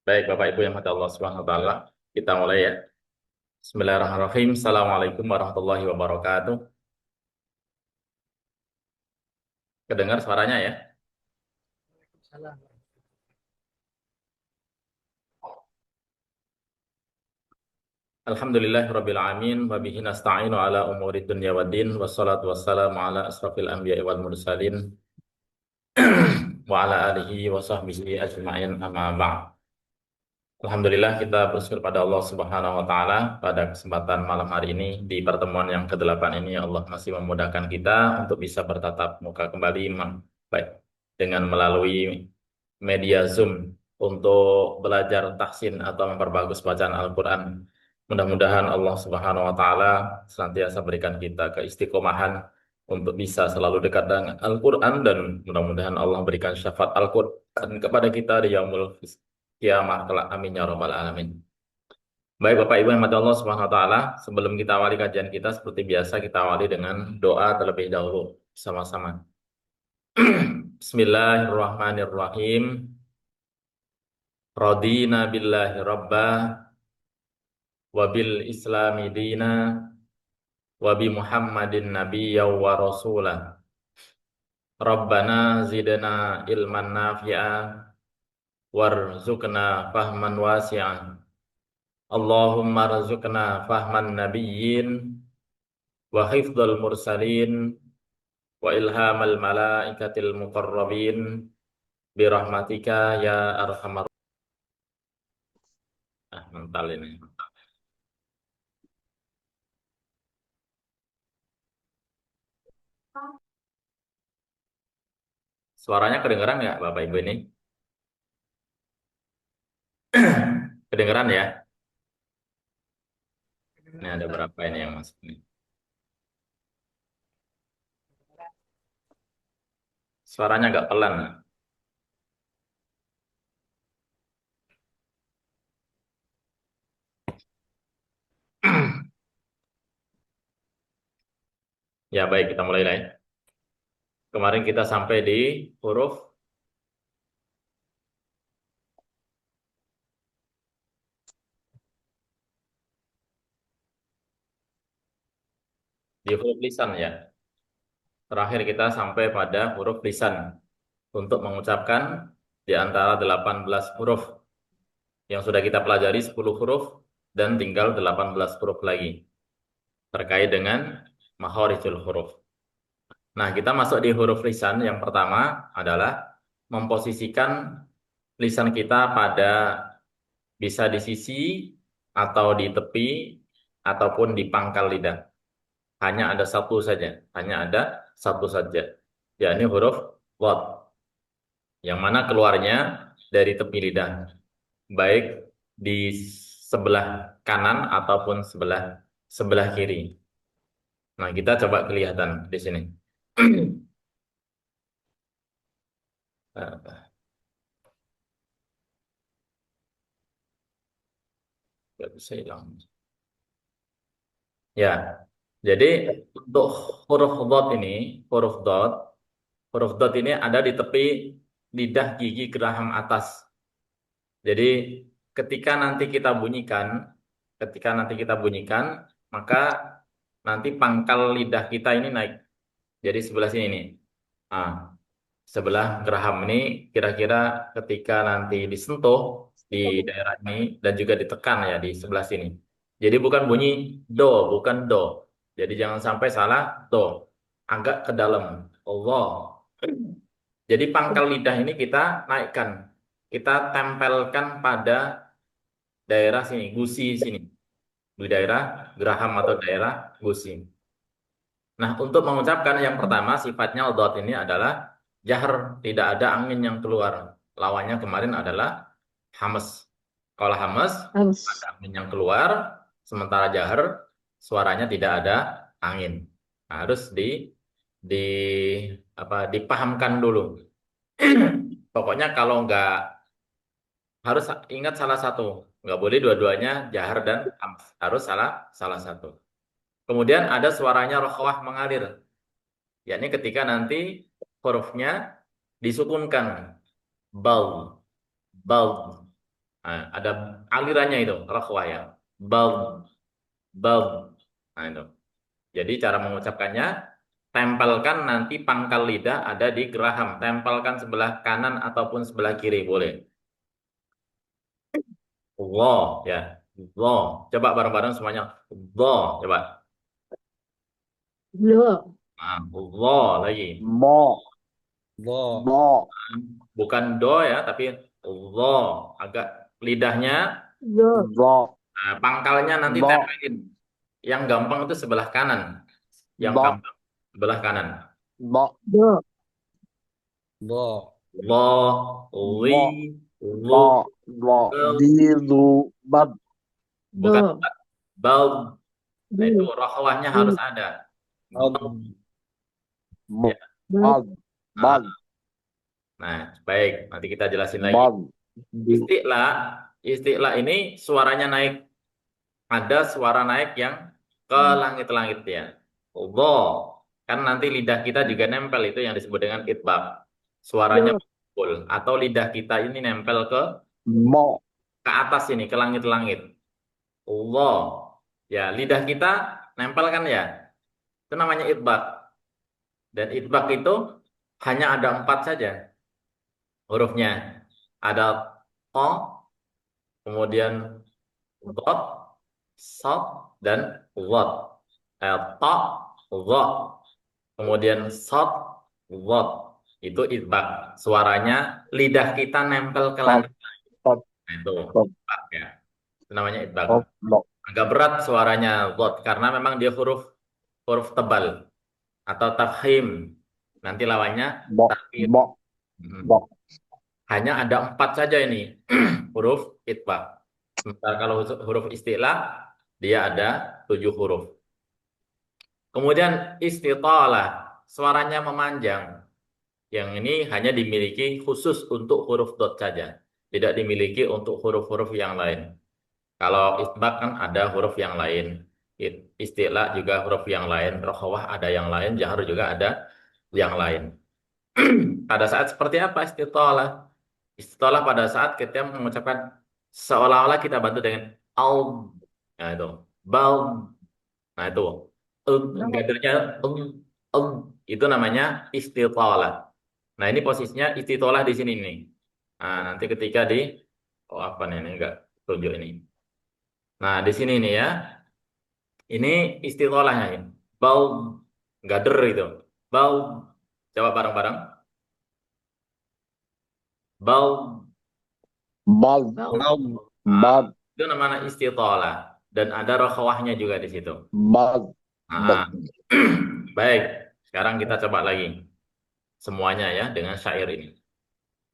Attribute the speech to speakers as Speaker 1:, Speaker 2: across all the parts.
Speaker 1: Baik, Bapak Ibu yang mati Allah Subhanahu wa taala, kita mulai ya. Bismillahirrahmanirrahim. Assalamualaikum warahmatullahi wabarakatuh. Kedengar suaranya ya? Alhamdulillahirabbil alamin wa bihi nasta'inu ala umuri dunya waddin wassalatu wassalamu ala asrafil anbiya'i wal mursalin wa ala alihi wa sahbihi ajma'in amma ba'd. Alhamdulillah kita bersyukur pada Allah Subhanahu wa taala pada kesempatan malam hari ini di pertemuan yang ke-8 ini Allah masih memudahkan kita untuk bisa bertatap muka kembali baik dengan melalui media Zoom untuk belajar tahsin atau memperbagus bacaan Al-Qur'an. Mudah-mudahan Allah Subhanahu wa taala senantiasa berikan kita keistiqomahan untuk bisa selalu dekat dengan Al-Qur'an dan mudah-mudahan Allah berikan syafaat Al-Qur'an kepada kita di yaumul kiamah kelak. Amin ya rabbal alamin. Baik Bapak Ibu yang mati Allah Subhanahu wa taala, sebelum kita awali kajian kita seperti biasa kita awali dengan doa terlebih dahulu sama-sama. Bismillahirrahmanirrahim. Radina billahi rabba wa bil islami dina wa bi Muhammadin nabiyya wa rasulah. Rabbana zidna ilman nafi'a warzuqna fahman wasi'an. Allahumma rzuqna fahman nabiyyin wa hifdzal mursalin wa ilhamal malaikatil muqarrabin birahmatika ya arhamar. Mental ini. Suaranya kedengeran nggak Bapak Ibu ini? Kedengeran ya? Ini ada berapa ini yang masuk nih? Suaranya agak pelan. Ya baik, kita mulai lah ya. Kemarin kita sampai di huruf lisan ya. Terakhir kita sampai pada huruf lisan untuk mengucapkan di antara 18 huruf yang sudah kita pelajari 10 huruf dan tinggal 18 huruf lagi terkait dengan makharijul huruf. Nah, kita masuk di huruf lisan. Yang pertama adalah memposisikan lisan kita pada bisa di sisi atau di tepi ataupun di pangkal lidah. Hanya ada satu saja, hanya ada satu saja, yakni huruf dhad, yang mana keluarnya dari tepi lidah, baik di sebelah kanan ataupun sebelah sebelah kiri. Nah, kita coba kelihatan di sini. Nggak bisa hilang. Ya, jadi untuk huruf dot ini, huruf dot, huruf dot ini ada di tepi lidah gigi geraham atas. Jadi ketika nanti kita bunyikan, maka nanti pangkal lidah kita ini naik. Jadi sebelah sini nih. Ah, sebelah geraham ini kira-kira ketika nanti disentuh di daerah ini dan juga ditekan ya di sebelah sini. Jadi bukan bunyi do, bukan do. Jadi jangan sampai salah do. Agak ke dalam. Allah. Jadi pangkal lidah ini kita naikkan. Kita tempelkan pada daerah sini, gusi sini. Di daerah geraham atau daerah gusi. Nah, untuk mengucapkan yang pertama sifatnya dot ini adalah jahr, tidak ada angin yang keluar. Lawannya kemarin adalah hamas. Kalau hamas ada angin yang keluar, sementara jahr suaranya tidak ada angin. Nah, harus di dipahamkan dulu. Pokoknya kalau nggak harus ingat salah satu, nggak boleh dua-duanya jahr dan hamas. Harus salah salah satu. Kemudian ada suaranya rokhwah mengalir, yakni ketika nanti hurufnya disukunkan, bal, bal. Nah, ada alirannya itu, rakhwah ya. Bald, bald. Nah, itu. Jadi cara mengucapkannya, tempelkan nanti pangkal lidah ada di geraham. Tempelkan sebelah kanan ataupun sebelah kiri, boleh. Allah, ya. Allah. Coba bareng-bareng semuanya. Allah, coba.
Speaker 2: Lo.
Speaker 1: Nah, Allah lagi.
Speaker 3: Mo.
Speaker 4: Lo.
Speaker 3: Mo.
Speaker 1: Bukan do ya, tapi Allah. Agak lidahnya,
Speaker 2: Lo.
Speaker 3: Mo.
Speaker 1: pangkalnya nanti
Speaker 3: Mo.
Speaker 1: tempelin. Yang gampang itu sebelah kanan. Yang
Speaker 3: Mo.
Speaker 1: gampang sebelah kanan.
Speaker 3: Mo.
Speaker 2: Lo.
Speaker 4: Lo.
Speaker 1: Allah, li,
Speaker 3: Mo.
Speaker 1: lu,
Speaker 3: Mo. Mo.
Speaker 1: bel.
Speaker 3: Di. Lu. Bad.
Speaker 1: Bukan
Speaker 2: Lo.
Speaker 1: bal. Nah, itu
Speaker 2: Di.
Speaker 1: rokhawahnya harus
Speaker 2: Di.
Speaker 1: ada.
Speaker 4: Ab.
Speaker 1: Bal.
Speaker 3: Mo.
Speaker 1: Ya.
Speaker 2: Bad.
Speaker 3: Bad.
Speaker 1: Nah,
Speaker 3: Bad.
Speaker 1: nah, baik. Nanti kita jelasin lagi.
Speaker 3: Bad. Di.
Speaker 1: Isti'la, isti'la ini suaranya naik. Ada suara naik yang ke langit-langit ya. Allah. Kan nanti lidah kita juga nempel itu yang disebut dengan itbaq. Suaranya
Speaker 2: Lo.
Speaker 1: full atau lidah kita ini nempel
Speaker 3: Mo.
Speaker 1: ke atas ini ke langit-langit. Allah. Ya, lidah kita nempel kan ya. Itu namanya itbaq. Dan itbaq itu hanya ada 4 saja hurufnya. Ada to, kemudian dot, sod, dan wad. To, dha, kemudian sod, wad. Itu itbaq. Suaranya lidah kita nempel ke
Speaker 3: Top.
Speaker 1: langit.
Speaker 3: Top.
Speaker 1: Nah, itu
Speaker 3: Top.
Speaker 1: itbaq ya. Itu namanya itbaq.
Speaker 3: Top. Mo.
Speaker 1: Agak berat suaranya wad karena memang dia huruf huruf tebal atau tafhim. Nanti lawannya
Speaker 3: Mo.
Speaker 1: takhir.
Speaker 3: Mo. Mo.
Speaker 1: Hanya ada 4 saja ini huruf itbaq. Sementara kalau huruf isti'la dia ada 7 huruf. Kemudian istitalah, suaranya memanjang. Yang ini hanya dimiliki khusus untuk huruf dot saja, tidak dimiliki untuk huruf-huruf yang lain. Kalau isbaq kan ada huruf yang lain, isti'la juga huruf yang lain, rokhawah ada yang lain, jahar juga ada yang lain. Pada saat seperti apa istitalah? Istitalah pada saat kita mengucapkan seolah-olah kita bantu dengan al, nah itu, bal, nah itu, gadernya, itu namanya istitalah. Nah ini posisinya istitalah di sini nih. Nah nanti ketika di, oh apa nih, ini enggak tunjuk ini. Nah di sini nih ya, ini istitolahnya ini. Bau, gader itu. Bau, coba bareng-bareng. Bau,
Speaker 3: Bad.
Speaker 2: Lo.
Speaker 3: Bad.
Speaker 1: itu namanya istitolah. Dan ada rokhawahnya juga di situ.
Speaker 3: Bad.
Speaker 1: Nah, baik, sekarang kita coba lagi. Semuanya ya dengan syair ini.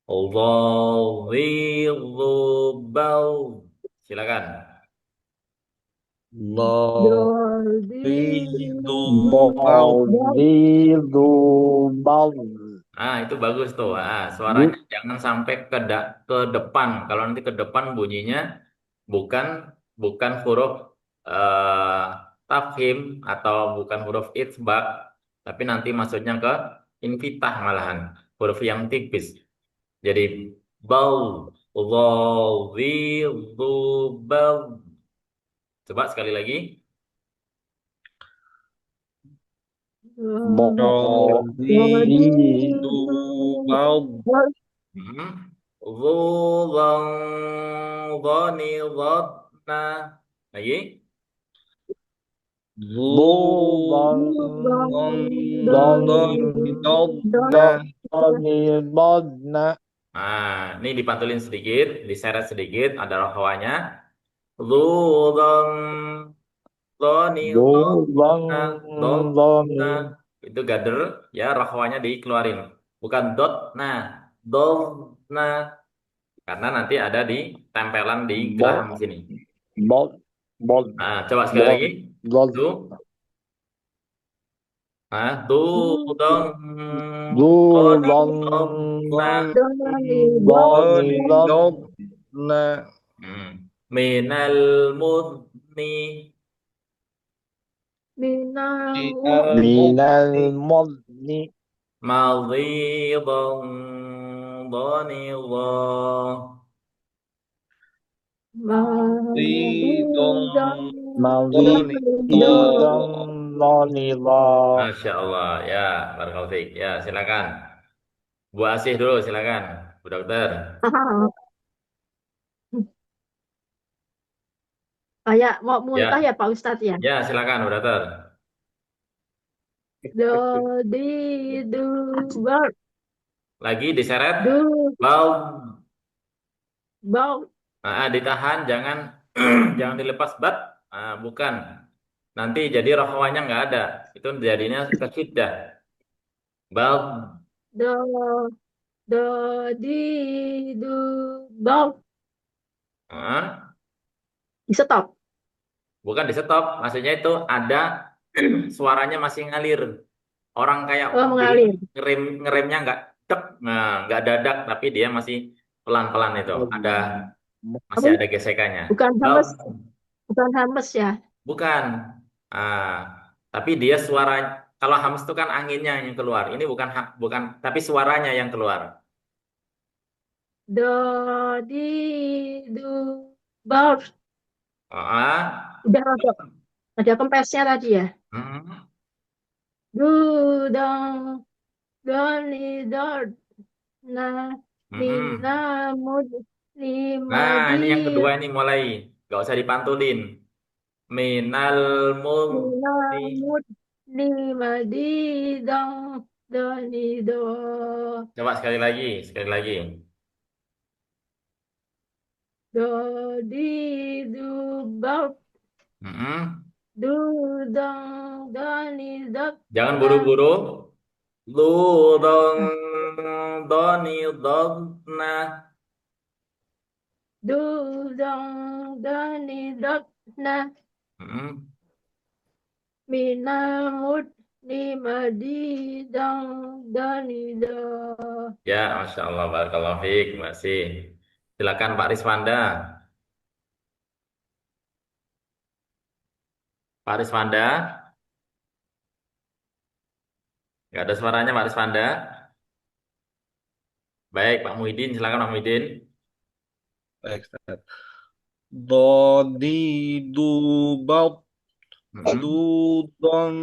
Speaker 1: Allah, bau. Silakan.
Speaker 4: Lo.
Speaker 2: Do. Di.
Speaker 4: Ridho.
Speaker 2: Lo.
Speaker 4: Bal.
Speaker 3: Di. Lu. Bad.
Speaker 1: Ah, itu bagus tuh. Ah, suaranya jangan sampai ke depan. Kalau nanti ke depan bunyinya bukan bukan huruf eh, tafhim atau bukan huruf itsbaq, tapi nanti maksudnya ke infitah malahan, huruf yang tipis. Jadi bau, dhi, dhu, bau. Coba sekali lagi.
Speaker 3: Mo.
Speaker 2: Lo.
Speaker 3: Di.
Speaker 2: Di.
Speaker 4: Ridho. Bal.
Speaker 1: Hmm. Dhu, dhan, dhani, dhatna. Lagi.
Speaker 4: Zu.
Speaker 3: Du. Bang.
Speaker 4: Don. Dodna.
Speaker 3: Doni. Bodna.
Speaker 1: Nah, ini dipantulin sedikit, diseret sedikit, ada rohawanya. Ludan, doni,
Speaker 3: Du. Bang.
Speaker 1: dotna, dotna.
Speaker 3: Doni.
Speaker 1: Itu gader, ya rohawanya dikeluarin. Bukan dotna, dotna. Karena nanti ada di tempelan di geraham
Speaker 3: Bod.
Speaker 1: sini.
Speaker 3: Bod. Bod.
Speaker 1: Nah, coba sekali
Speaker 3: Bod.
Speaker 1: lagi.
Speaker 3: Bod.
Speaker 1: Tuh. Nah, tuh, dong,
Speaker 3: Du.
Speaker 1: doni,
Speaker 3: Bang.
Speaker 1: dotna.
Speaker 3: Doni. Dot.
Speaker 4: Dodna.
Speaker 1: Minal mudni
Speaker 3: Minal modni.
Speaker 1: madhidan dhanidha.
Speaker 4: Madidun
Speaker 3: Madi
Speaker 4: doni do.
Speaker 3: idam doni do.
Speaker 1: Masya Allah. Ya, barakallahu fiik. Ya, silakan. Bu Asih dulu, silakan. Bu Dokter.
Speaker 2: Kayak mau muntah
Speaker 1: Ya,
Speaker 2: ya Pak Ustadz ya.
Speaker 1: ya silakan, Bu Dokter.
Speaker 2: Do, di, du, bar,
Speaker 1: Lagi diseret.
Speaker 2: du,
Speaker 1: Bal.
Speaker 2: bau,
Speaker 1: Ditahan, jangan jangan dilepas bat. Bukan. Nanti jadi rohwanya nggak ada. Itu jadinya kekidah. Bal.
Speaker 2: do, do, di, du, bau.
Speaker 1: Ah,
Speaker 2: Di stop.
Speaker 1: bukan di stop. Maksudnya itu ada suaranya masih ngalir. Orang kayak
Speaker 2: Oh,
Speaker 1: mobil
Speaker 2: mengalir.
Speaker 1: ngeremnya nggak cep, nah, nggak dadak, tapi dia masih pelan-pelan itu. Masih
Speaker 2: Apa?
Speaker 1: ada gesekannya.
Speaker 2: Bukan
Speaker 1: Bal.
Speaker 2: hames, bukan hames ya.
Speaker 1: Bukan. Ah, tapi dia suara kalau hams itu kan anginnya yang keluar. Ini bukan tapi suaranya yang keluar.
Speaker 2: Do, di, du, bau. Udah ada kempesnya tadi ya.
Speaker 1: Hmm,
Speaker 2: Du, dong, doni, dor, na, mina,
Speaker 1: hmm.
Speaker 2: mud, lima,
Speaker 1: Nah,
Speaker 2: di,
Speaker 1: ini yang kedua ini mulai nggak usah dipantulin. Minal
Speaker 2: mina,
Speaker 1: mulki.
Speaker 2: mud, lima, di, dong, doni, do.
Speaker 1: Coba sekali lagi, sekali lagi.
Speaker 2: Do, di, du, bau.
Speaker 1: Hmm.
Speaker 2: Du, dong, doni, dot,
Speaker 1: Jangan
Speaker 2: na,
Speaker 1: buru-buru. Lu dong doni dog nah.
Speaker 2: du, dong, doni, dot, na,
Speaker 1: Hmm.
Speaker 2: mina, mud, lima, di, dong, doni, do.
Speaker 1: Ya, Masya Allah, barakallahu fiik, masih. Silakan Pak Riswanda. Pak Riswanda, nggak ada suaranya Pak Riswanda. Baik, Pak Muhyiddin, silakan Pak Muhyiddin.
Speaker 4: Baik, Ustaz. Dodi du bal du
Speaker 1: Hmm.
Speaker 4: don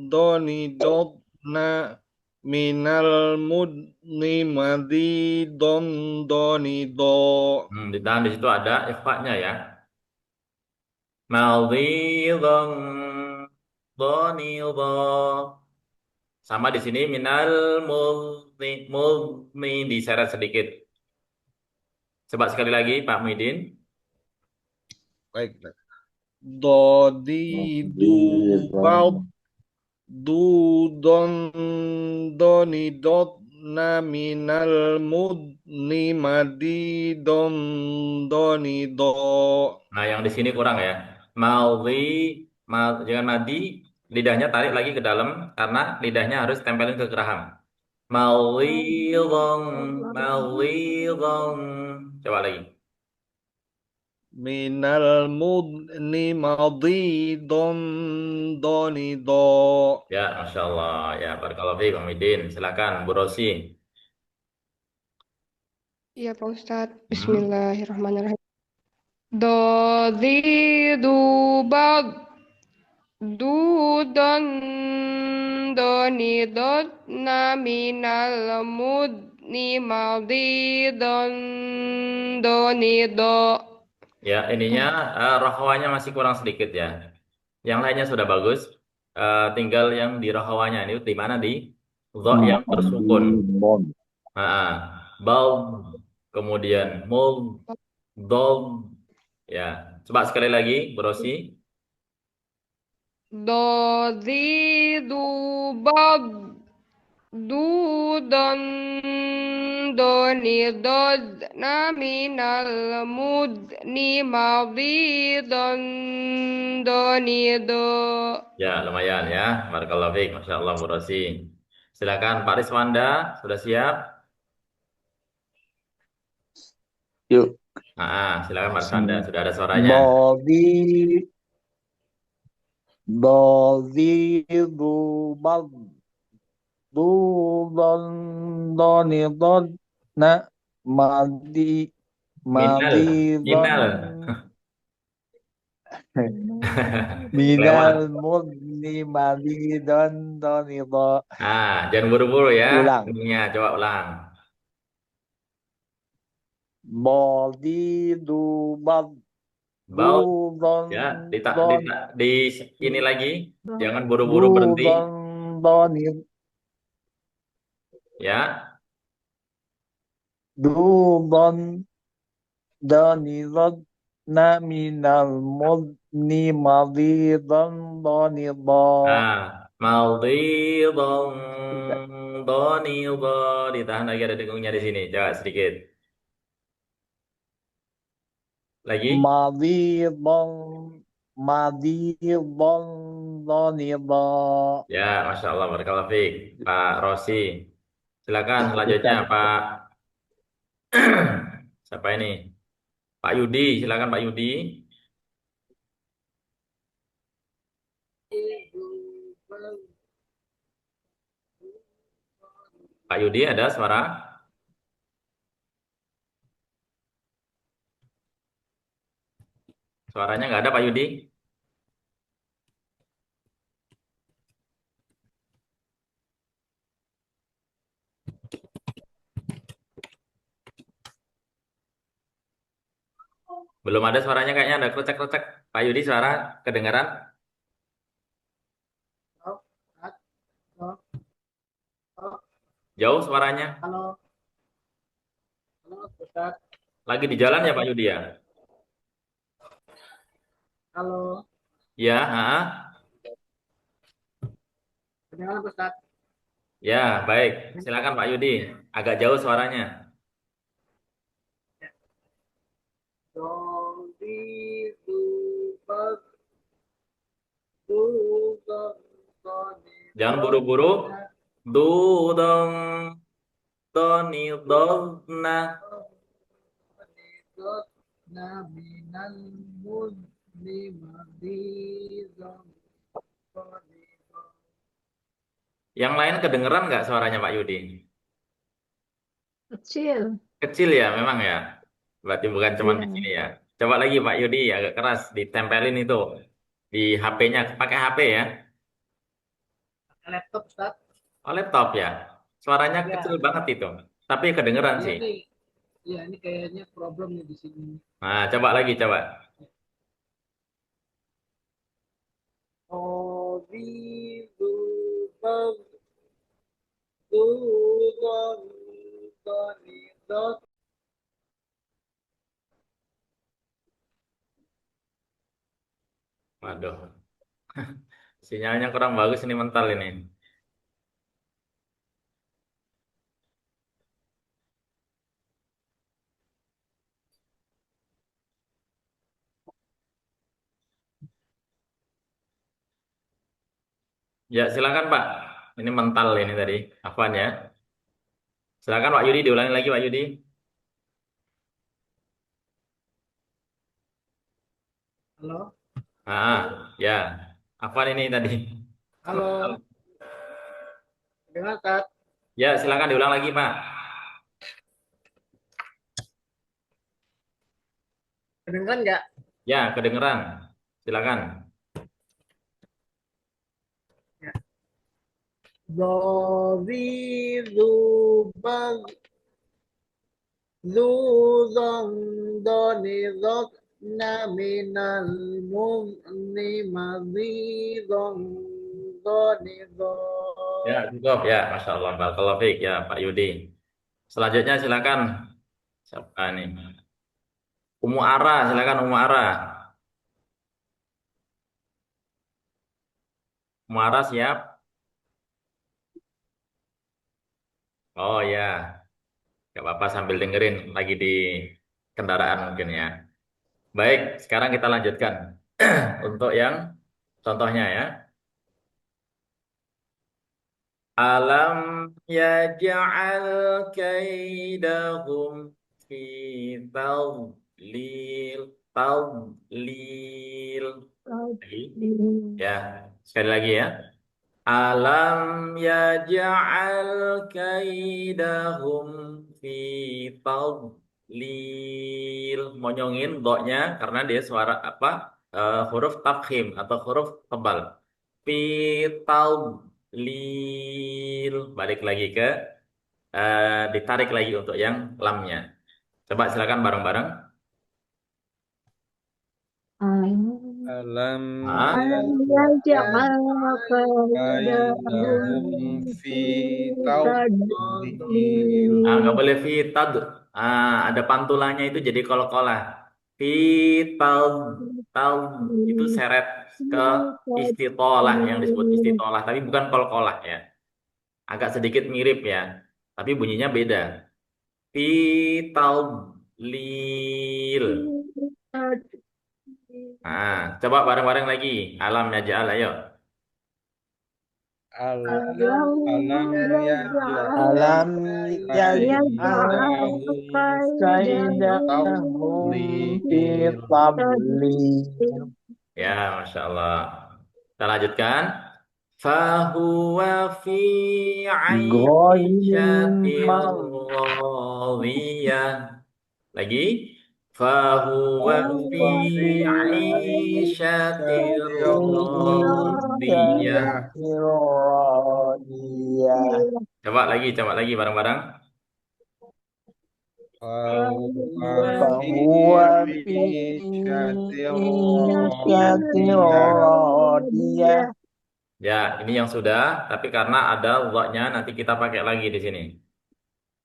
Speaker 4: doni dot na minal mudni madi don doni do.
Speaker 1: Ditahan di situ ada ikhfa-nya ya. Maldhidhan dhanidha. Sama di sini minal mulni diseret sedikit. Coba sekali lagi Pak Muhyiddin.
Speaker 4: Baik, Ustaz. Dodi du bal du don doni dot na minal mudni madi don doni do.
Speaker 1: Nah, yang di sini kurang ya. Maldi, jangan madi, lidahnya tarik lagi ke dalam karena lidahnya harus tempelin ke geraham. Maldhidhan, maldhidhan. Coba lagi.
Speaker 4: Minal mudni madi don doni do.
Speaker 1: Ya, Masya Allah. Ya, barakallahu fiik, Pak Muhyiddin. Silakan, Bu Rosi.
Speaker 5: Iya, Pak Ustadz.
Speaker 1: Hmm.
Speaker 5: Bismillahirrahmanirrahim. Do, di, du, ba, du, don, do, ni, do, na, minal, mud, ni, mal, di, don, do, ni, do.
Speaker 1: Ya, ininya rohawanya masih kurang sedikit ya. Yang lainnya sudah bagus. Tinggal yang di rohawanya ini di mana di dha yang bersukun.
Speaker 3: Mon.
Speaker 1: Bal, kemudian mul, dog. Ya, coba sekali lagi, Bu Rosi.
Speaker 5: Do, di, du, ba, du, don, do, ni, do, na, minal, mud, ni, mal, di, don, do, ni, do.
Speaker 1: Ya, lumayan ya. Barakallahu fiik, Masya Allah, Bu Rosi. Silakan Pak Riswanda, sudah siap?
Speaker 3: Yuk.
Speaker 1: Silakan Pak Riswanda, sudah ada suaranya.
Speaker 3: Dodi dodi du bal du don doni dot na madi
Speaker 1: Minal.
Speaker 3: madidon
Speaker 1: Minal.
Speaker 3: minal
Speaker 1: Lewat.
Speaker 3: mudni madidon donidho.
Speaker 1: Jangan buru-buru ya.
Speaker 3: Ulang.
Speaker 1: Ininya coba ulang.
Speaker 3: Badidu bad
Speaker 1: Bau
Speaker 3: dudon
Speaker 1: ya,
Speaker 3: don
Speaker 1: di ini lagi. Jangan buru-buru berhenti
Speaker 3: dudon donid
Speaker 1: ya.
Speaker 3: dudon donidot na minal mudni madidon donidho.
Speaker 1: Maldidon donidho. Ditahan lagi ada dengungnya di sini. Coba sedikit. Lagi.
Speaker 3: Madidon madidon donidho.
Speaker 1: Ya, Masya Allah, barakallahu fiik. Pak Rosi. Silakan selanjutnya Pak. Siapa ini? Pak Yudi, silakan Pak Yudi. Pak Yudi ada suara? Suaranya nggak ada Pak Yudi? Belum ada suaranya kayaknya ada krucek-krucek. Pak Yudi suara kedengaran? Jauh suaranya?
Speaker 6: Halo, Ustaz.
Speaker 1: Lagi di jalan ya Pak Yudi ya?
Speaker 6: Halo,
Speaker 1: Ya,
Speaker 6: kedengaran Ustaz?
Speaker 1: ya baik. Silakan Pak Yudi. Agak jauh suaranya.
Speaker 6: Do, di, du, bag, du, do, do, di,
Speaker 1: Jangan
Speaker 6: do,
Speaker 1: buru-buru.
Speaker 6: na,
Speaker 1: Dudong, doni, dona.
Speaker 6: di, do, na, minal, mud, di, madi, do, do, di, do.
Speaker 1: Yang lain kedengeran nggak suaranya Pak Yudi?
Speaker 2: Kecil.
Speaker 1: Kecil ya memang ya. Berarti bukan cuma di
Speaker 2: Iya.
Speaker 1: sini ya. Coba lagi Pak Yudi agak keras ditempelin itu di HP-nya. Pakai HP ya.
Speaker 6: Laptop Ustaz?
Speaker 1: Oh laptop ya. Suaranya
Speaker 6: Ya,
Speaker 1: kecil banget itu. Tapi kedengeran
Speaker 6: iya
Speaker 1: sih.
Speaker 6: nih. Iya, ini kayaknya problem nih di sini.
Speaker 1: Nah coba lagi coba.
Speaker 6: Do, di, du, bag, du, do, do, di, do.
Speaker 1: Waduh. Sinyalnya kurang bagus ini mental ini. Ya silakan Pak. Ini mental ini tadi. Afwan ya. Silakan Pak Yudi diulangi lagi Pak Yudi.
Speaker 6: Halo,
Speaker 1: Ya. Afwan ini tadi.
Speaker 6: halo, dengar Kak?
Speaker 1: Ya silakan diulang lagi Pak.
Speaker 6: Kedengeran nggak?
Speaker 1: Ya kedengeran. Silakan.
Speaker 6: Ya. Do, di, du, bag, du, dong, do, ni, do, na, minal, mum, ni, ma, di, dong, do, ni, do.
Speaker 1: Ya cukup ya. Masya Allah. Barakallahu fiik ya Pak Yudi. Selanjutnya silakan. Siapa nih? Umu Ara, silakan Umu Ara. Umu Ara siap? Oh ya, gak apa-apa sambil dengerin lagi di kendaraan mungkin ya. Baik, sekarang kita lanjutkan untuk yang contohnya ya. Alam yaj'al kaidahum fi tadlil. Tadlil. Lagi. Ya, sekali lagi ya. Alam yaj'al kaidahum fi tadlil. lil, monyongin do-nya karena dia suara apa? Huruf tafkhim atau huruf tebal. Fi taub lil, balik lagi ke ditarik lagi untuk yang lamnya. Coba silakan bareng-bareng.
Speaker 4: Alam
Speaker 1: Ah,
Speaker 2: ألم يجعل
Speaker 4: kaidahum
Speaker 2: كيدهم
Speaker 4: fi
Speaker 2: في
Speaker 4: tadlil.
Speaker 1: nggak boleh fitad. Ada pantulanya itu jadi kol-kolah. Fitad, taub itu seret ke istitolah yang disebut
Speaker 2: تدليل
Speaker 1: istitolah, tapi bukan kol-kolah ya. Agak sedikit mirip ya, tapi bunyinya beda. Fitaub lil. Coba bareng-bareng lagi. Alam naj'al, ayo.
Speaker 4: Alam
Speaker 6: Alam
Speaker 4: alam yaj'al
Speaker 3: Alam yaj'al
Speaker 4: kaidahum
Speaker 3: kaidahum fi
Speaker 4: tadlil.
Speaker 3: tadlil.
Speaker 1: Ya, Masya Allah. Kita lanjutkan. Fahuwa fi
Speaker 3: Ghairil
Speaker 1: 'aishatir radiyah. Lagi. Fahuwa fi
Speaker 4: Fahuwa fi
Speaker 1: 'aishatir radiyah.
Speaker 3: radiyah.
Speaker 1: Coba lagi bareng-bareng.
Speaker 4: Fahuwa fi
Speaker 3: Fahuwa fi
Speaker 4: 'ishatir
Speaker 3: 'ishatir
Speaker 4: radiyah.
Speaker 3: radiyah.
Speaker 1: Ya, ini yang sudah, tapi karena ada dha-nya nanti kita pakai lagi di sini.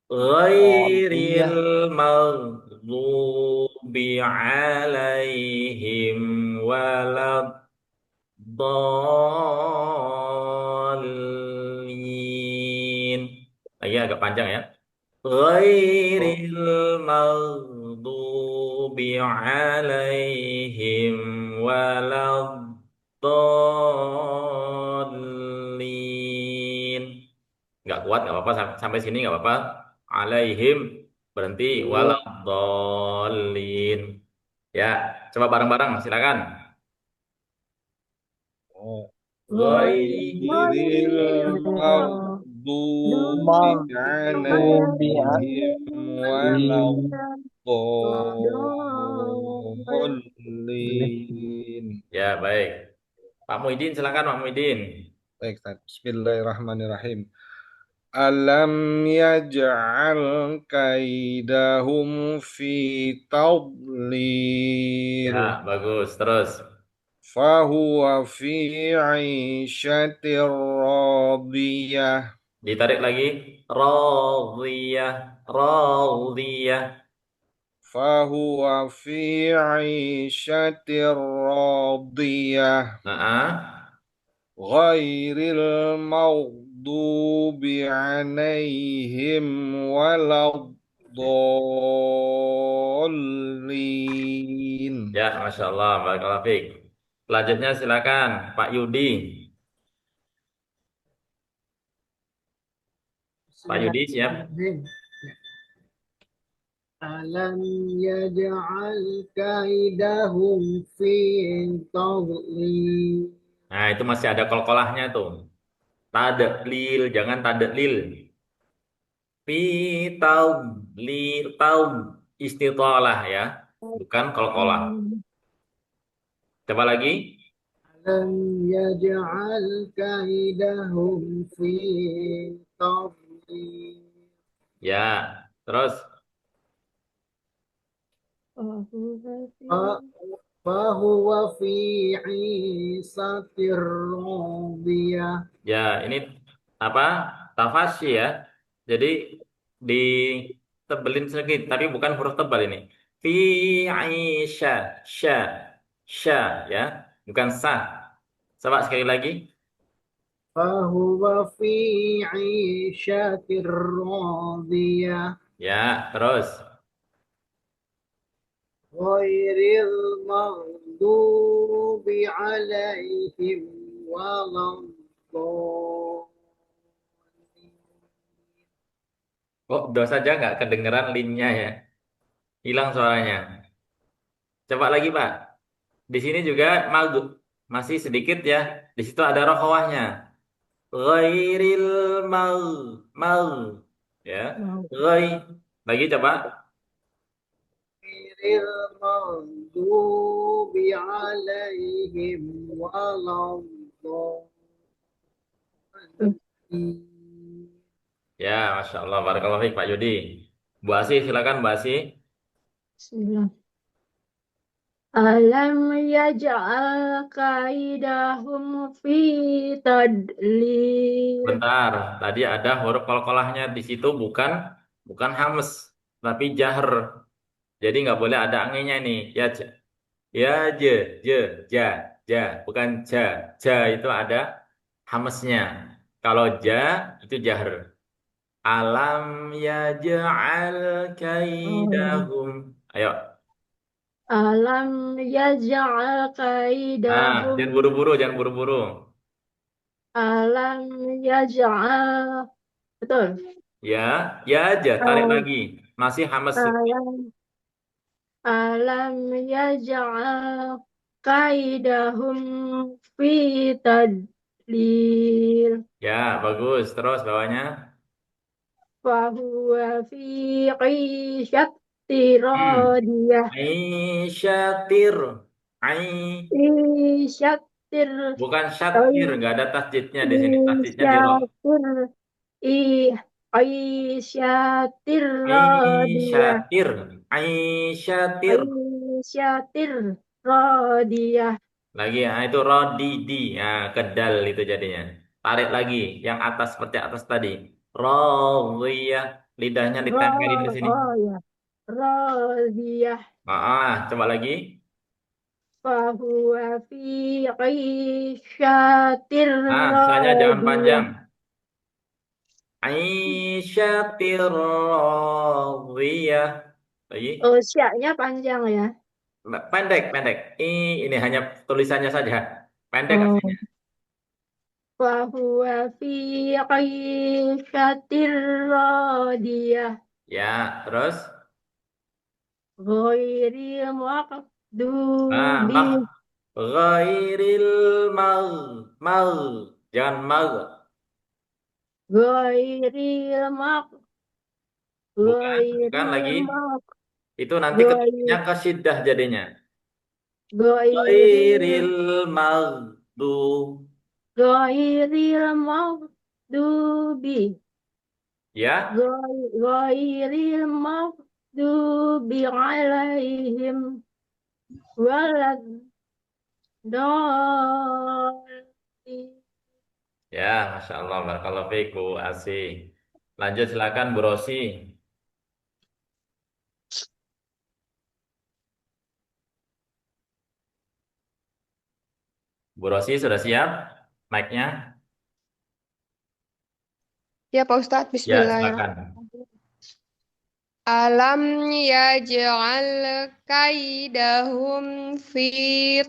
Speaker 1: Ghairil
Speaker 3: Radiyah.
Speaker 1: maghdubi alaihim waladdallin. Lagi agak panjang ya. Ghairil maghdubi alaihim waladdallin. Nggak kuat, nggak apa-apa. Sampai sini nggak apa-apa. Alaihim. Berhenti.
Speaker 3: Iya.
Speaker 1: Waladdallin. Ya, coba bareng-bareng. Silakan.
Speaker 4: Ghairil maghdubi
Speaker 3: Maghdubi
Speaker 4: alaihim
Speaker 2: تدليل
Speaker 4: waladdallin.
Speaker 1: Ya, baik. Pak Muhyiddin, silakan Pak Muhyiddin.
Speaker 4: Baik, Ustaz. Bismillahirrahmanirrahim. Alam yaj'al kaidahum fi tadlil.
Speaker 1: Ya, bagus. Terus.
Speaker 4: Fahuwa fi 'ishatir radiyah.
Speaker 1: Ditarik lagi. Radiyah. Radiyah.
Speaker 4: Fahuwa fi 'ishatir radiyah. Ghairil maghdubi 'alaihim waladdallin.
Speaker 1: Ya, Masya Allah. Barakallahu fiik. Selanjutnya silakan Pak Yudi. Pak Yudi siap?
Speaker 6: Bismillahirrahmanirrahim. Alam yaj'al kaidahum fi tadlil.
Speaker 1: Nah, itu masih ada kol-kolahnya tuh. Tadlil, jangan tadlil. Fi taudlil, taud istitolah ya, bukan kol-kolah. Coba lagi.
Speaker 6: Alam yaj'al kaidahum fi tadlil.
Speaker 1: Ya, terus.
Speaker 6: Fahuwa fi 'ishatir radiyah.
Speaker 1: Ya, ini apa? Tafasyi ya. Jadi ditebelin sedikit, tapi bukan huruf tebal ini. Fi aisha, sya, sya ya, bukan sa. Coba sekali lagi.
Speaker 6: Fahuwa fi 'ishatir radiyah.
Speaker 1: Ya, terus.
Speaker 6: Ghairil maghdubi 'alaihim waladdallin.
Speaker 1: Kok dos saja nggak kedengeran linnya ya? Hilang suaranya. Coba lagi Pak. Di sini juga maghrib masih sedikit ya. Di situ ada rokhawahnya. Ghairil mag mag ya. Ghai. Lagi coba.
Speaker 6: المغضوب عليهم ولا الضالين.
Speaker 1: Ya, Masya Allah. Barakallahu fiik, Pak Yudi. Bu Asi, silakan Bu Asi.
Speaker 2: Bismillah. Alam yaj'al kaidahum fi tadlil.
Speaker 1: Bentar, tadi ada huruf qalqalahnya di situ bukan hamas, tapi jahr. Jadi nggak boleh ada anginnya nih. Ya, je, ja, ja, bukan ja itu ada hamesnya. Kalau ja itu jahr. Alam yaj'al kaidahum. Ayo.
Speaker 2: Alam yaj'al kaidahum.
Speaker 1: Jangan buru-buru, jangan buru-buru.
Speaker 2: Alam yaj'al. Betul.
Speaker 1: Ya, ya aja, tarik
Speaker 2: Oh,
Speaker 1: lagi. Masih hamas.
Speaker 2: alam yaj'al kaidahum fi tadlil.
Speaker 1: Ya, bagus. Terus bawahnya.
Speaker 2: Fahuwa fi 'ishati radiyah.
Speaker 1: Aisyatir. Ai.
Speaker 2: 'Ishatir.
Speaker 1: Bukan syatir, nggak ada tasjidnya di sini. Tasjidnya di roh.
Speaker 2: Isyatir. I- Aisyatir radiyah.
Speaker 1: Aisyatir. Aisyatir.
Speaker 2: Aisyatir radiyah.
Speaker 1: Lagi ya, itu rodidi. Ya, kedal itu jadinya. Tarik lagi, yang atas seperti atas tadi. Rodiyah. Lidahnya ditempelin di sini.
Speaker 2: Ya. Radiyah.
Speaker 1: Coba lagi.
Speaker 2: Fahuwa fi 'isyatir
Speaker 1: Saya jangan
Speaker 2: radiyah.
Speaker 1: panjang. Aisyatir radiyah. Lagi.
Speaker 2: Oh, sya-nya panjang ya.
Speaker 1: Pendek, pendek. Ini hanya tulisannya saja. Pendek
Speaker 2: Oh.
Speaker 1: artinya.
Speaker 2: Fahuwa fi 'isyatir radiyah.
Speaker 1: Ya, terus.
Speaker 2: Ghairil
Speaker 1: Nah,
Speaker 2: maghdubi.
Speaker 1: ghairil mag. Jangan mag.
Speaker 2: Ghairil mag.
Speaker 1: Bukan lagi.
Speaker 2: Ghairil mag.
Speaker 1: Itu nanti ketiknya ke syiddah jadinya.
Speaker 2: Ghairil
Speaker 1: Ghairil maghdub.
Speaker 2: Ghairil maghdubi.
Speaker 1: Ya,
Speaker 2: Ghairil maghdubi alaihim waladdallin.
Speaker 1: ya, Masya Allah. Barakallahu fiik, Bu Asi. Lanjut silakan Bu Rosi. Bu Rosi sudah siap? Mic-nya?
Speaker 5: Ya Pak Ustadz,
Speaker 1: Ya,
Speaker 5: Bismillahirrahmanirrahim.
Speaker 1: silakan.
Speaker 5: Alam yaj'al kaidahum fi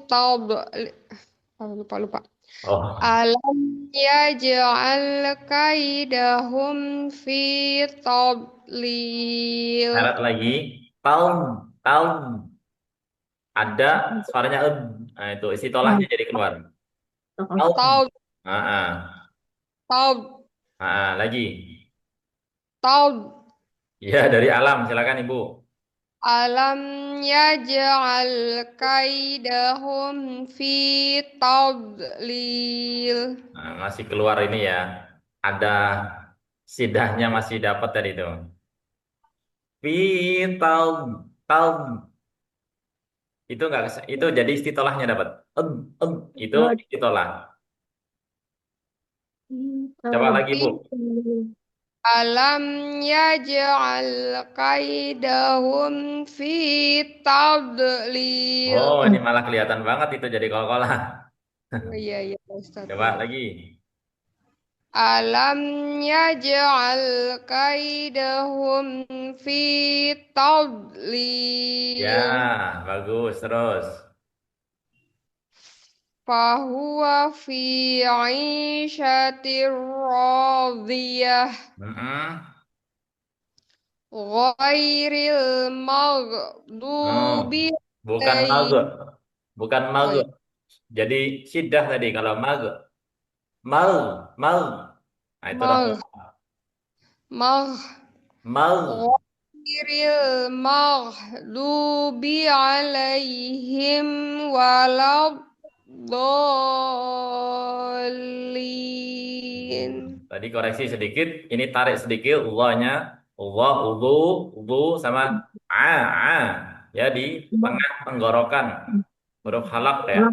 Speaker 5: lupa.
Speaker 1: Oh,
Speaker 5: Alam yaj'al kaidahum fi tadlil.
Speaker 1: syarat lagi. Tahun. Ada suaranya Nah, itu isi tolahnya jadi keluar. Tahun.
Speaker 5: Taub,
Speaker 1: Ah,
Speaker 5: taub,
Speaker 1: lagi.
Speaker 5: taub.
Speaker 1: Ya, dari alam. Silakan Ibu.
Speaker 5: Alam yaj'al kaidahum fi tadlil.
Speaker 1: Nah, masih keluar ini ya. Ada sidahnya masih dapat tadi itu. Fi taum. Itu enggak itu jadi istitolahnya dapat. Itu istitolah. Coba lagi, Bu.
Speaker 5: Alam yaj'al kaidahum fi tadlil.
Speaker 1: Oh, ini malah kelihatan banget itu jadi kol-kolah.
Speaker 5: Iya, Pak Ustadz.
Speaker 1: Coba lagi.
Speaker 5: Alam yaj'al kaidahum fi tadlil.
Speaker 1: Ya, bagus. Terus.
Speaker 5: Fahuwa fi 'ishatir radiyah. Ghairil maghdubi
Speaker 1: Bukan mag. Bukan mag.
Speaker 5: Oh, iya.
Speaker 1: Jadi siddah tadi kalau mag. Nah, itu
Speaker 5: Mag. Mag.
Speaker 1: Mag.
Speaker 5: ghairil maghdubi alaihim waladdallin.
Speaker 1: Tadi koreksi sedikit, ini tarik sedikit Allahnya. Allah, udu sama a. Ya di tengah tenggorokan. Huruf halak ya.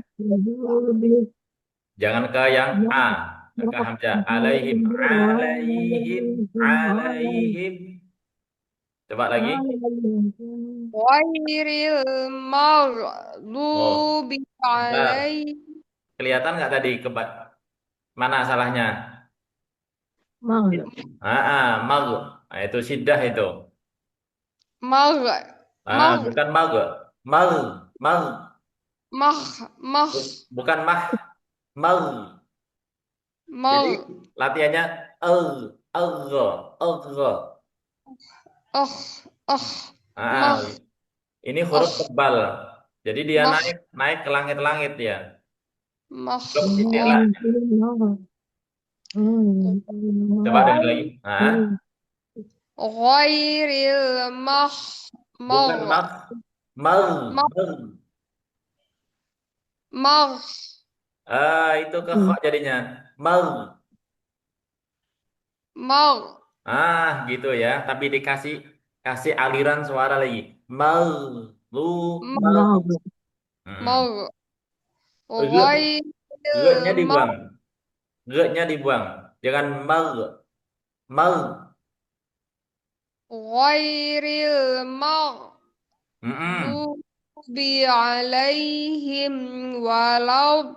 Speaker 1: Jangan ke yang a. Ke hamzah. Alaihim. Coba lagi.
Speaker 5: Ghairil
Speaker 1: Oh,
Speaker 5: maghdubi
Speaker 1: bentar.
Speaker 5: alaihim.
Speaker 1: Kelihatan nggak tadi mana salahnya? Mag. Nah, itu syiddah itu.
Speaker 5: Magh. Magh.
Speaker 1: Bukan mag. Mag. Mag.
Speaker 5: Magh. Magh.
Speaker 1: Bukan mah. Mag. Jadi
Speaker 5: Magh.
Speaker 1: latihannya ag.
Speaker 5: Oh. Oh.
Speaker 1: Ah,
Speaker 5: Magh.
Speaker 1: ini huruf
Speaker 5: Oh.
Speaker 1: tebal. Jadi dia
Speaker 5: Magh.
Speaker 1: naik ke langit-langit ya.
Speaker 5: Magh.
Speaker 1: Belum titik lah. Coba dengar lagi.
Speaker 5: Ghairil
Speaker 1: Bukan mag. Mag.
Speaker 5: magh.
Speaker 1: Itu ke kha jadinya. Mag.
Speaker 5: Magh.
Speaker 1: Gitu ya. Tapi kasih aliran suara lagi. Mag.
Speaker 5: Magh.
Speaker 1: G-nya
Speaker 5: Ghairil
Speaker 1: dibuang. G-nya dibuang. Jangan mag.
Speaker 5: ghairil maghdubi alaihim waladdallin.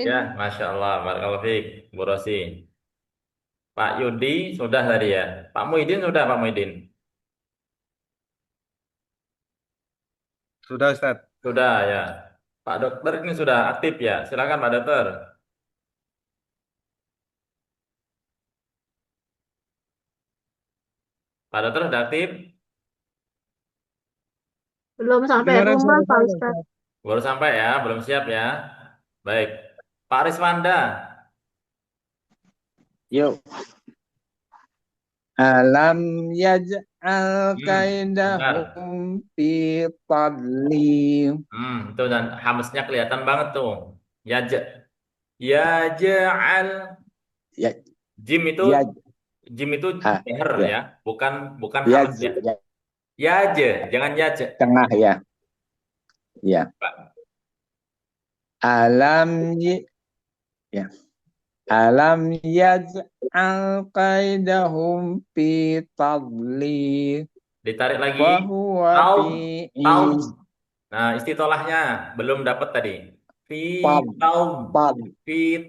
Speaker 1: Ya, Masya Allah. Barakallahu fiik, Bu Rosi. Pak Yudi sudah tadi ya. Pak Muhyiddin sudah, Pak Muhyiddin.
Speaker 4: Sudah, Ustaz.
Speaker 1: Sudah ya. Pak Dokter ini sudah aktif ya. Silakan Pak Dokter. Pak Dokter sudah aktif?
Speaker 2: Belum sampai
Speaker 3: Kedengaran
Speaker 2: rumah,
Speaker 3: suara
Speaker 2: Pak
Speaker 3: saya,
Speaker 2: Ustaz.
Speaker 3: Ustaz.
Speaker 1: Baru sampai ya, belum siap ya. Baik. Pak Riswanda.
Speaker 3: Yuk. Alam yaj'al
Speaker 1: Bentar.
Speaker 3: kaidahum fi tadlim.
Speaker 1: Itu dan hamznya kelihatan banget tuh. Yaj'al.
Speaker 3: Ya,
Speaker 1: Jim itu
Speaker 3: ya,
Speaker 1: jahar
Speaker 3: ya.
Speaker 1: ya, bukan
Speaker 3: Ya,
Speaker 1: hamz ya.
Speaker 3: ya,
Speaker 1: Yaje, jangan yaje.
Speaker 3: tengah ya. Ya.
Speaker 1: Pak.
Speaker 3: Ya. Alam yaj'al kaidahum fi tadlim.
Speaker 1: Ditarik lagi.
Speaker 3: Wa huwa
Speaker 1: Taum.
Speaker 3: fi
Speaker 1: Nah, istitolahnya belum dapat tadi.
Speaker 3: Tad.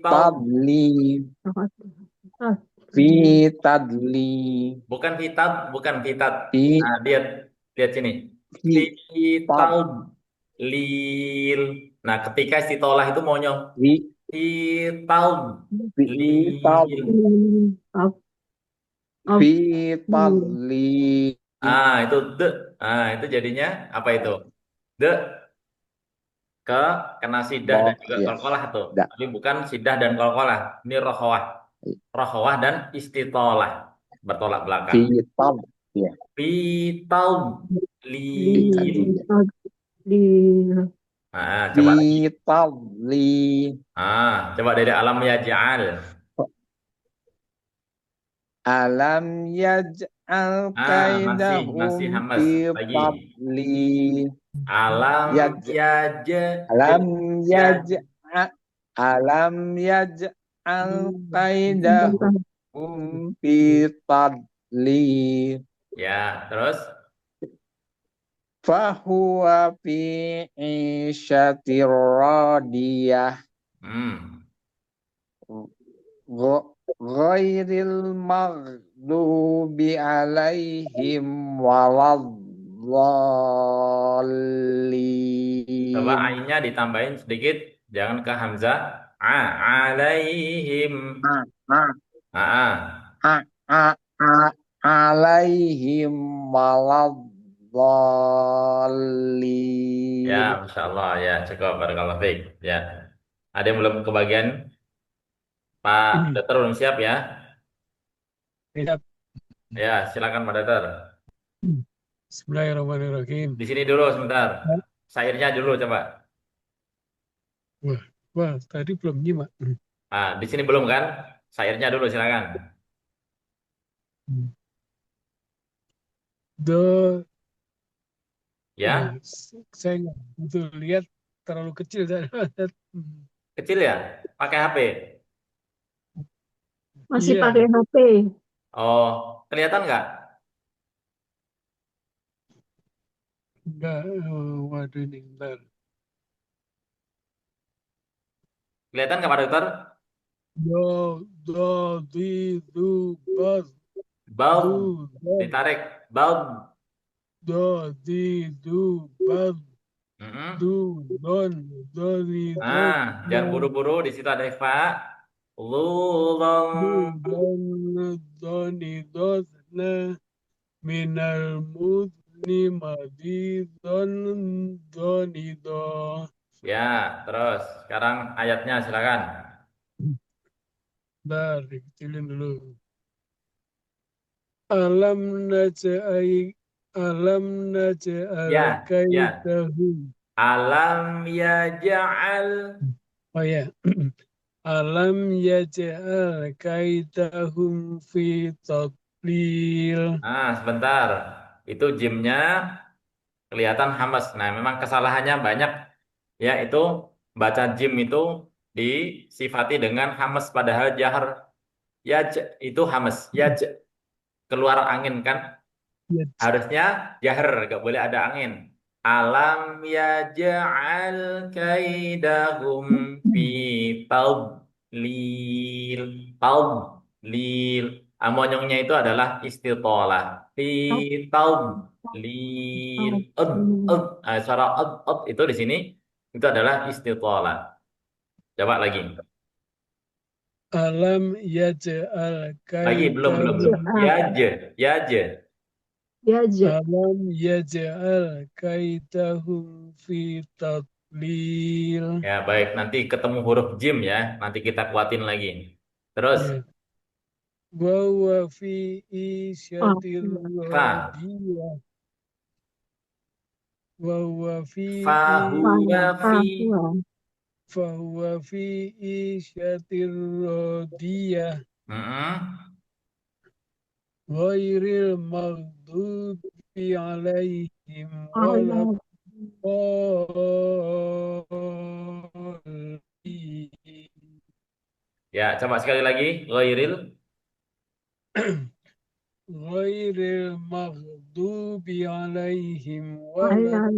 Speaker 3: Tadlim. Fi tadlim.
Speaker 1: Bukan fitat.
Speaker 3: Fi
Speaker 1: Nah, lihat sini. Fitaud lil. Nah, ketika istitolah itu maunya fitaud lil.
Speaker 3: fi tadlim.
Speaker 1: Itu de. Itu jadinya apa itu? De kena sidah dan juga
Speaker 3: Iya.
Speaker 1: qalqalah tuh.
Speaker 3: Da.
Speaker 1: Tapi bukan sidah dan qalqalah. Ini rohwah. Rohwah dan istitolah bertolak belakang.
Speaker 3: Ya.
Speaker 1: Fitaud lil. Coba lagi.
Speaker 3: Fi tadlim.
Speaker 1: Coba dari alam yaj'al.
Speaker 3: Alam yaj'al kaidahum
Speaker 1: masih hamas
Speaker 3: fi
Speaker 1: lagi.
Speaker 3: tadlim.
Speaker 1: Alam
Speaker 3: yaj'al kaidahum fi tadlim.
Speaker 1: Ya, terus
Speaker 3: Fahuwa fi isyatir radiyah. Ghairil maghdubi alaihim waladdallin.
Speaker 1: coba ainnya ditambahin sedikit, jangan ke hamzah. Alaihim.
Speaker 3: Alaihim waladdallin.
Speaker 1: Ya, Masya Allah ya, cukup. Barakallahu fiik. Ya, ada yang belum kebagian? Pak Dokter belum siap ya?
Speaker 3: Siap.
Speaker 1: Ya, silakan Pak Dokter.
Speaker 7: Bismillahirrahmanirrahim.
Speaker 1: Di sini dulu sebentar. Sairnya dulu coba.
Speaker 7: Wah, wah, tadi belum nyimak.
Speaker 1: Ah, di sini belum kan? Sairnya dulu silakan.
Speaker 7: Do,
Speaker 1: Ya,
Speaker 7: saya nggak betul lihat, terlalu kecil.
Speaker 1: kecil ya? Pakai HP.
Speaker 2: Masih
Speaker 7: Iya,
Speaker 2: pakai HP.
Speaker 1: Oh, kelihatan nggak?
Speaker 7: enggak. Waduh, ini bentar.
Speaker 1: Kelihatan nggak Pak Dokter?
Speaker 7: Do, du, bas,
Speaker 1: Bulb,
Speaker 7: do,
Speaker 1: ditarik. Bulb.
Speaker 7: du, bas,
Speaker 1: Mm-mm.
Speaker 7: do,
Speaker 1: Nah, jangan buru-buru. Di situ ada ikhfa. Lulong.
Speaker 7: na, minal mudni madidon, do.
Speaker 1: Ya, terus sekarang ayatnya silakan.
Speaker 7: Bentar, dikecilin dulu. Alam naj'al alam naj'al
Speaker 1: Ya, ya.
Speaker 7: kaidahum.
Speaker 1: Alam yaja'al.
Speaker 7: Oh ya. Alam yaj'al kaidahum fi tadlil.
Speaker 1: Nah, sebentar. Itu jimnya kelihatan hamas. Nah, memang kesalahannya banyak. Ya, itu baca jim itu disifati dengan hamas padahal jahar yaj itu hamas. Yaj keluar angin kan?
Speaker 7: Ya,
Speaker 1: Harusnya jahar, gak boleh ada angin. Alam yaj'al kaidahum fi tadlil. Tadlil. Amonyongnya itu adalah istitolah. Fi tadlil. Suara itu di sini itu adalah istitolah. Coba lagi.
Speaker 7: alam yaj'al
Speaker 1: Lagi belum.
Speaker 7: kaidahum.
Speaker 1: Ya je.
Speaker 2: Ya, Je.
Speaker 7: Alam yaj'al kaidahum fi tadlil.
Speaker 1: Ya, baik. Nanti ketemu huruf jim ya. Nanti kita kuatin lagi. Terus,
Speaker 7: Ya. Wa huwa fi isyatir
Speaker 1: fa.
Speaker 7: radiyah. Wa huwa fi
Speaker 1: Fahuwa fi.
Speaker 7: fahuwa fi isyatir radiyah.
Speaker 1: Mm-mm.
Speaker 7: Ghairil maghdubi alaihim
Speaker 2: Allah.
Speaker 7: waladdallin.
Speaker 1: Ya, coba sekali lagi. Ghairil.
Speaker 7: Ghairil maghdubi alaihim
Speaker 2: Allah.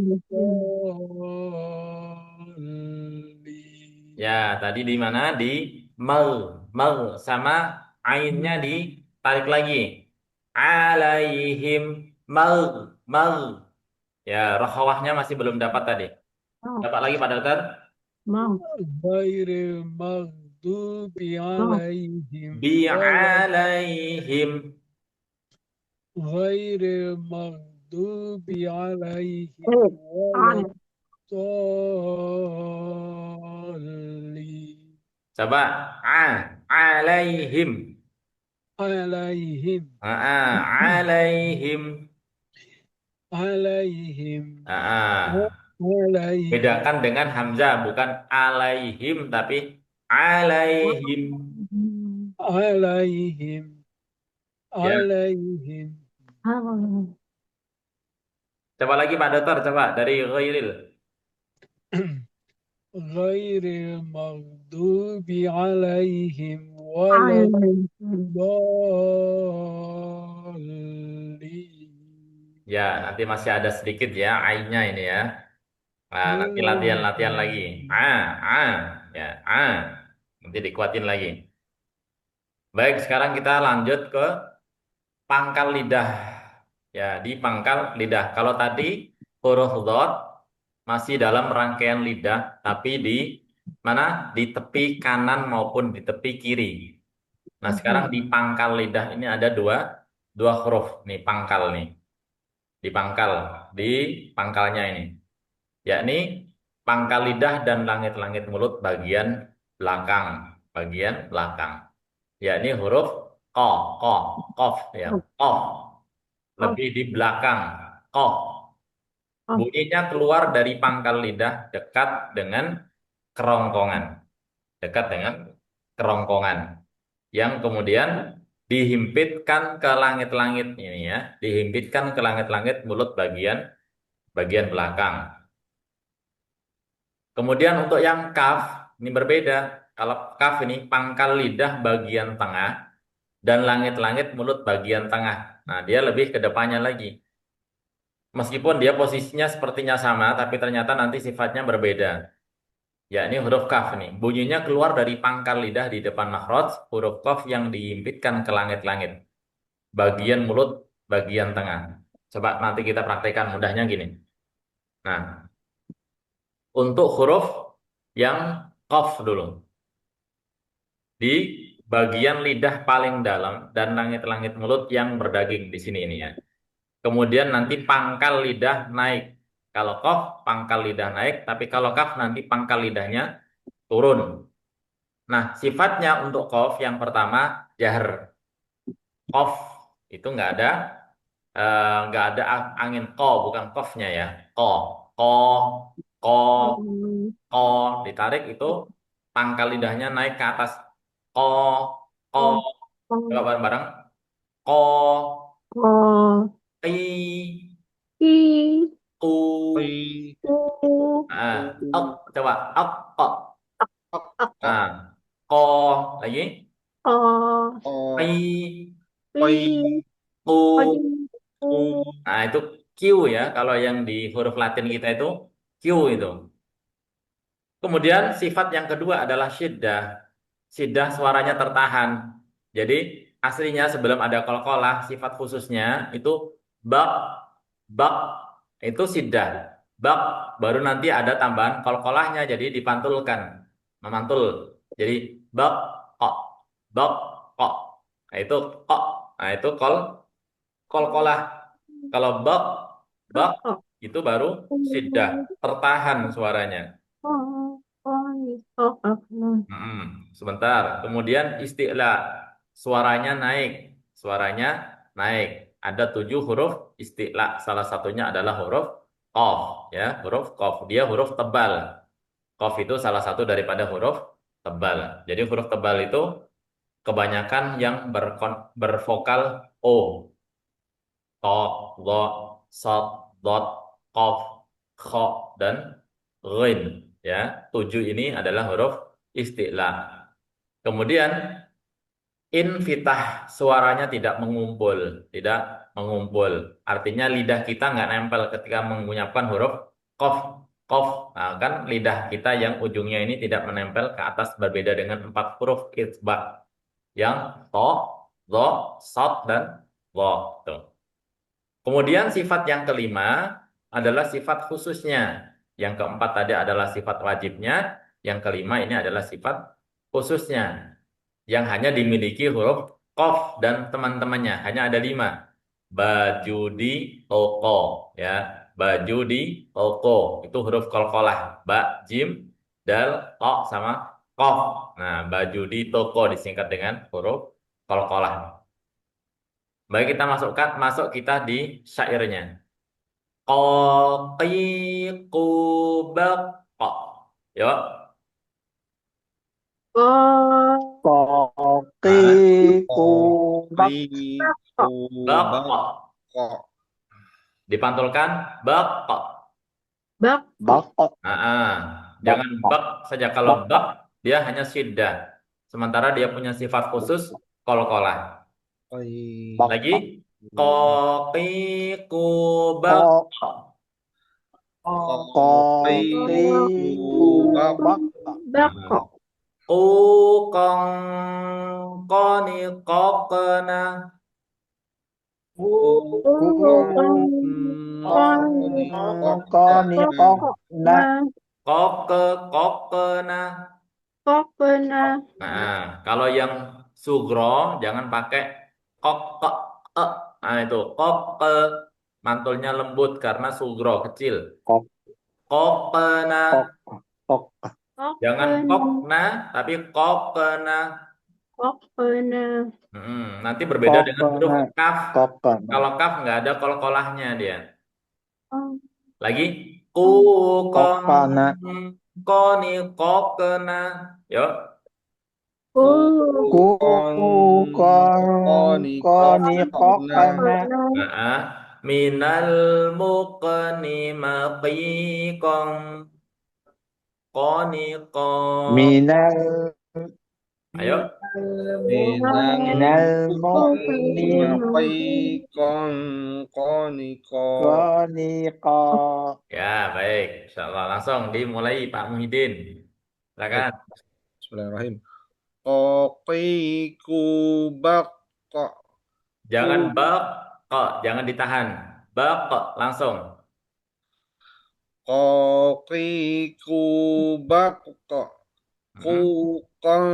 Speaker 7: waladdallin.
Speaker 1: Ya, tadi di mana? Di mal. Mal sama ainnya ditarik lagi. Alaihim mal. Mal. Ya, rohawahnya masih belum dapat tadi. Dapat lagi Pak Dokter?
Speaker 2: Mau.
Speaker 7: Ghairil maghdubi alaihim
Speaker 1: Bi'alaihim.
Speaker 7: ghairil maghdubi alaihim
Speaker 2: An.
Speaker 7: waladdallin.
Speaker 1: Coba. Alaihim.
Speaker 7: Alaihim
Speaker 1: Alaihim.
Speaker 7: alaihim alaihim
Speaker 1: Bedakan dengan hamzah, bukan alaihim tapi alaihim.
Speaker 7: alaihim
Speaker 1: Ya.
Speaker 7: alaihim
Speaker 1: Coba lagi Pak Dokter, coba dari ghairil.
Speaker 7: ghairil maghdubi alaihim
Speaker 2: An.
Speaker 7: waladdallin.
Speaker 1: Ya, nanti masih ada sedikit ya ainnya ini ya. Nah, nanti latihan-latihan lagi. Ya, nanti dikuatin lagi. Baik, sekarang kita lanjut ke pangkal lidah. Ya, di pangkal lidah. Kalau tadi huruf dhad masih dalam rangkaian lidah, tapi di mana? Di tepi kanan maupun di tepi kiri. Nah, sekarang di pangkal lidah ini ada dua huruf nih pangkal nih. Di pangkalnya ini. Yakni pangkal lidah dan langit-langit mulut bagian belakang. Yakni huruf Kof ya, kof lebih di belakang, kof. Bunyinya keluar dari pangkal lidah dekat dengan kerongkongan, dekat dengan kerongkongan, yang kemudian dihimpitkan ke langit-langit ini ya, dihimpitkan ke langit-langit mulut bagian belakang. Kemudian untuk yang kaf ini berbeda. Kalau kaf ini pangkal lidah bagian tengah dan langit-langit mulut bagian tengah. Nah, dia lebih ke depannya lagi. Meskipun dia posisinya sepertinya sama, tapi ternyata nanti sifatnya berbeda. Ya, ini huruf kaf nih. Bunyinya keluar dari pangkal lidah di depan makhraj, huruf kaf yang dihimpitkan ke langit-langit. Bagian mulut, bagian tengah. Coba nanti kita praktekkan mudahnya gini. Nah, untuk huruf yang kaf dulu. Di bagian lidah paling dalam dan langit-langit mulut yang berdaging di sini ini ya. Kemudian nanti pangkal lidah naik. Kalau qaf pangkal lidah naik, tapi kalau kaf nanti pangkal lidahnya turun. Nah, sifatnya untuk qaf yang pertama jahr. Qaf itu nggak ada angin ko, bukan qafnya ya. Ko, ko, ko, ko ditarik itu pangkal lidahnya naik ke atas. Ko, ko, coba bareng-bareng. Ko, i, ku,
Speaker 4: Qi,
Speaker 1: ok, coba ok, ok. Nah, ko lagi,
Speaker 4: Ko,
Speaker 1: i,
Speaker 4: Qi,
Speaker 1: ku.
Speaker 4: Ku,
Speaker 1: Nah, itu Q ya. Kalau yang di huruf Latin kita itu Q itu. Kemudian sifat yang kedua adalah syiddah. Syiddah suaranya tertahan. Jadi aslinya sebelum ada qalqalah sifat khususnya itu bak, bak itu syiddah. Bak baru nanti ada tambahan qalqalahnya jadi dipantulkan, memantul. Jadi bak kok, bak kok. Nah, itu kok. Nah, itu qalqalah. Kalau bak itu baru syiddah, tertahan suaranya. Sebentar. Kemudian isti'la, suaranya naik, suaranya naik. Ada 7 huruf isti'la. Salah satunya adalah huruf qaf, ya, huruf qaf. Dia huruf tebal. Qaf itu salah satu daripada huruf tebal. Jadi huruf tebal itu kebanyakan yang bervokal o. To, lo, sod, dot, qaf, kha, dan ghin. Ya, 7 ini adalah huruf isti'la. Kemudian infitah suaranya tidak mengumpul, tidak mengumpul. Artinya lidah kita nggak nempel ketika mengucapkan huruf qaf, qaf. Nah, kan lidah kita yang ujungnya ini tidak menempel ke atas berbeda dengan 4 huruf itsba yang to, lo, sod, dan lo. Tuh. Kemudian sifat yang kelima adalah sifat khususnya. Yang keempat tadi adalah sifat wajibnya. Yang kelima ini adalah sifat khususnya. Yang hanya dimiliki huruf qaf dan teman-temannya. Hanya ada 5. Baju di toko. Ya, baju di toko. Itu huruf qalqalah. Ba, jim, dal, to, sama qaf. Nah, baju di toko disingkat dengan huruf qalqalah. Baik, kita masuk kita di syairnya. Qaqiqubaq. Yuk.
Speaker 3: Koki kubak
Speaker 4: Qi, Ku, Bak,
Speaker 1: Baq.
Speaker 4: Ko.
Speaker 1: Dipantulkan baq.
Speaker 3: bakok
Speaker 1: Jangan bak saja. Kalau bak dia hanya syiddah. Sementara dia punya sifat khusus qalqalah.
Speaker 4: Qi,
Speaker 1: Lagi qaqiqubaq.
Speaker 3: koki kubak
Speaker 1: Qukong qani qaqna.
Speaker 3: koni kok nah
Speaker 1: Qoqe qaqna. Nah, kalau yang sugro jangan pakai kok. Nah, itu qoqe mantulnya lembut karena sugro kecil.
Speaker 3: kok
Speaker 1: Qoqena.
Speaker 3: kok
Speaker 1: Jangan kokna tapi qoqena.
Speaker 2: Kokna.
Speaker 1: Nanti berbeda dengan huruf
Speaker 3: Kokona.
Speaker 1: kaf.
Speaker 3: Kokona.
Speaker 1: Kalau kaf nggak ada kol-kolahnya dia.
Speaker 2: Oh.
Speaker 1: Lagi ku kong
Speaker 3: Kokona.
Speaker 1: koni kokena. Yuk.
Speaker 2: Ku.
Speaker 3: Ku
Speaker 4: Kong
Speaker 3: koni
Speaker 4: koni kokna.
Speaker 3: kokona.
Speaker 2: Kokna.
Speaker 1: Minal muqni maqiqong koni ko.
Speaker 3: Minal
Speaker 1: Ayo.
Speaker 4: Minal
Speaker 3: minal
Speaker 4: muqni
Speaker 3: muqni
Speaker 4: maqiqong koni ko.
Speaker 3: koni ko.
Speaker 1: Ya, baik. Insyaallah langsung dimulai Pak Muhyiddin. Silakan.
Speaker 4: Bismillahirrahmanirrahim. Koqiku bakko.
Speaker 1: Jangan bak kok, jangan ditahan. Bak kok langsung.
Speaker 4: Koqiku bakko. Ku kong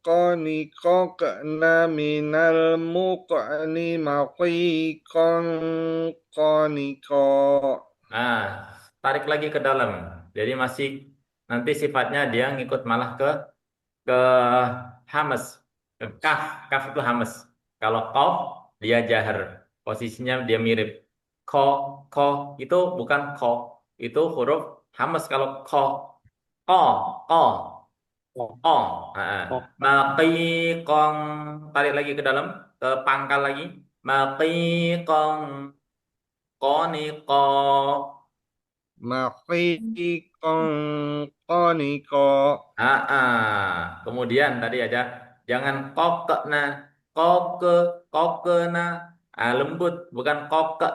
Speaker 4: koni kokna minal muqni maqiqong koni ko.
Speaker 1: Nah, tarik lagi ke dalam. Jadi masih nanti sifatnya dia ngikut malah ke hamas. Ke kaf, kaf itu hamas. Kalau qaf dia jahar. Posisinya dia mirip. Ko, ko itu bukan ko. Itu huruf hamas kalau ko. Ko, ko. Oh, maqiqong tarik lagi ke dalam, ke pangkal lagi. Maqiqong qoniqo.
Speaker 4: Maqiqong koni ko.
Speaker 1: Kemudian tadi aja jangan kokena, koke, kokena. Lembut bukan koke.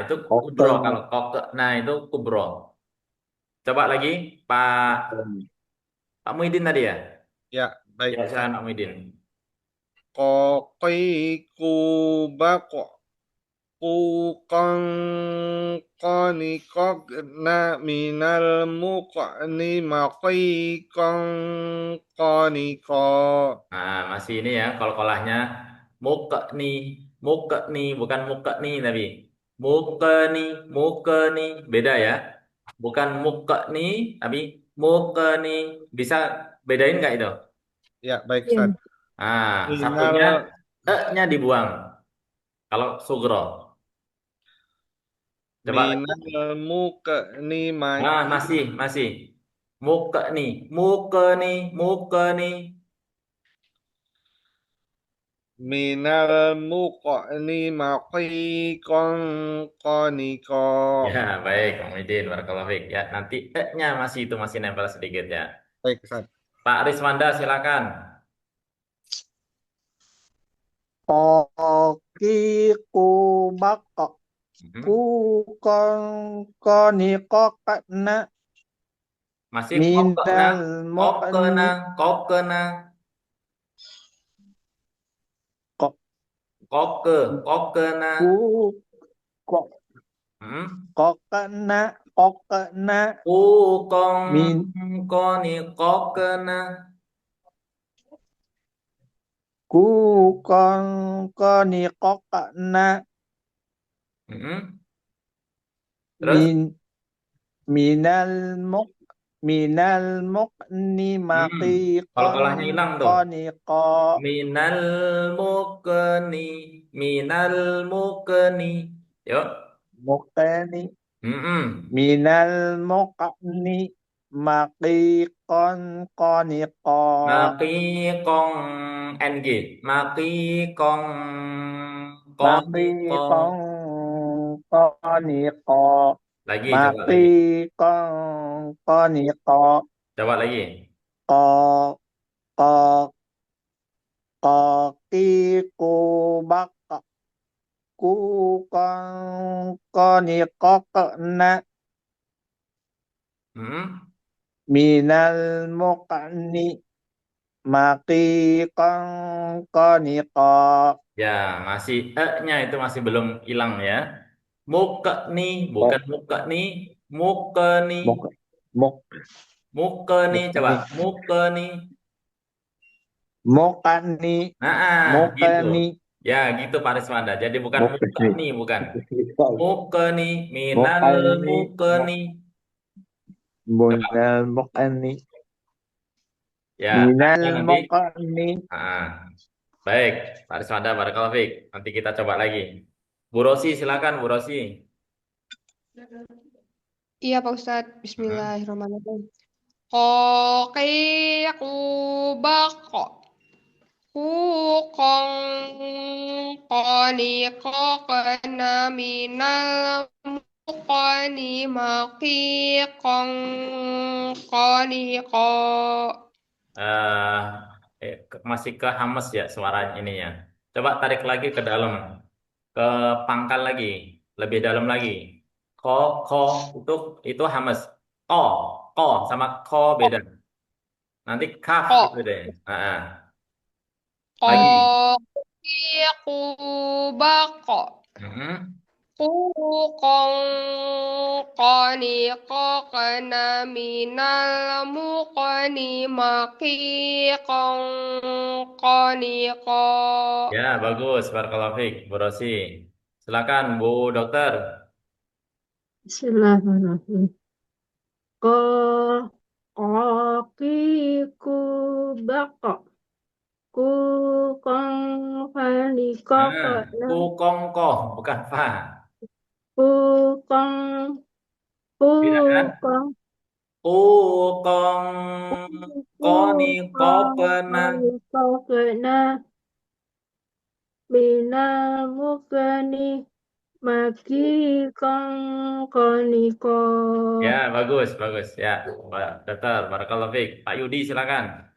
Speaker 1: Itu kubro kalau kokena itu kubro. Coba lagi Pak Muhyiddin tadi ya?
Speaker 4: Ya, baik.
Speaker 1: Ya, silakan Pak Muhyiddin.
Speaker 4: Koqiku bakko. Ku kong koni kokna minal muqni maqiqong koni ko.
Speaker 1: Masih ini ya kol-kolahnya mukni, mukni bukan mukni tapi mukni beda ya. Bukan mukni tapi mukni. Bisa bedain nggak itu?
Speaker 4: Ya, baik, Ustaz.
Speaker 1: Satunya
Speaker 4: Minal
Speaker 1: nya dibuang. Kalau sugro. Coba lagi.
Speaker 4: minal muqni
Speaker 1: Masih. Mukni, mukni.
Speaker 4: minal muqni maqiqong koni ko.
Speaker 1: Ya, baik, Pak Muhyiddin, barakallahu fiik. Ya, nanti nya masih nempel sedikit ya.
Speaker 4: Baik, Ustaz.
Speaker 1: Pak Riswanda silakan.
Speaker 3: Koqiku bakko. Ku koni kokna.
Speaker 1: Masih
Speaker 3: Minal muqni
Speaker 1: kokena. Kokena.
Speaker 3: ku kok kokna
Speaker 1: Kukong
Speaker 3: Min.
Speaker 1: koni kokena.
Speaker 3: ku koni kokna.
Speaker 1: Terus
Speaker 3: minal muqni maqiqon
Speaker 1: kol-kolahnya hilang tuh.
Speaker 3: koni ko.
Speaker 1: Minal mukni. Yuk.
Speaker 3: Muqni
Speaker 1: Minal
Speaker 3: muqni maqiqon koni ko.
Speaker 1: Maqiqong NG. Maqiqong
Speaker 3: Maqiqon koni ko.
Speaker 1: Lagi, coba lagi.
Speaker 3: Maqiqon koni ko.
Speaker 1: Coba lagi.
Speaker 3: Ko Koqiku bakka. Ku koni kokna. Minal muqni maqiqon koni ko.
Speaker 1: Ya, masih nya itu masih belum hilang ya. Mukni, bukan mukni. Mukni. Mukni, coba. Mukni.
Speaker 3: Mukni.
Speaker 1: Gitu. Ya, gitu Pak Riswanda. Jadi bukan mukni, bukan. Mukni, minal mukni.
Speaker 3: Minal mukni.
Speaker 1: Ya,
Speaker 3: minal
Speaker 1: ada nanti.
Speaker 3: muqni.
Speaker 1: Ah, baik, Pak Riswanda, Barakallahu Fiik. Nanti kita coba lagi. Bu Rosi, silakan Bu Rosi.
Speaker 5: Iya, Pak Ustadz.
Speaker 1: Hmm.
Speaker 5: Bismillahirrahmanirrahim. Qoqiqu baqo. Kong qani qaqna minal muqani maqiqan qani qa.
Speaker 1: eh Masih ke hamas ya suara ininya. Coba tarik lagi ke dalam, ke pangkal lagi, lebih dalam lagi. Ko, ko itu hamas. Ko, ko sama ko beda. Nanti kaf
Speaker 5: Qa.
Speaker 1: itu deh. Lagi.
Speaker 5: Qoqiqu baqo.
Speaker 1: Mm-mm.
Speaker 5: Qaniqaqna minal muqani maqiqan qaniqa.
Speaker 1: Ya, bagus. Barakallahu fiik, Bu Rosi. Silakan, Bu Dokter.
Speaker 2: Bismillahirrahmanirrahim. Ko Koki ku bako ku kong kali koko na
Speaker 1: Kukongkoh, bukan fa.
Speaker 2: ku kong ku
Speaker 1: Tidak kan?
Speaker 2: kong ku
Speaker 1: Kukongkoni
Speaker 2: kong
Speaker 1: kopena.
Speaker 2: kali koko na bina mukani maki kong koni ko.
Speaker 1: Ya, bagus, bagus. Ya, Pak Dokter. Barakallahu fiik. Pak Yudi, silakan.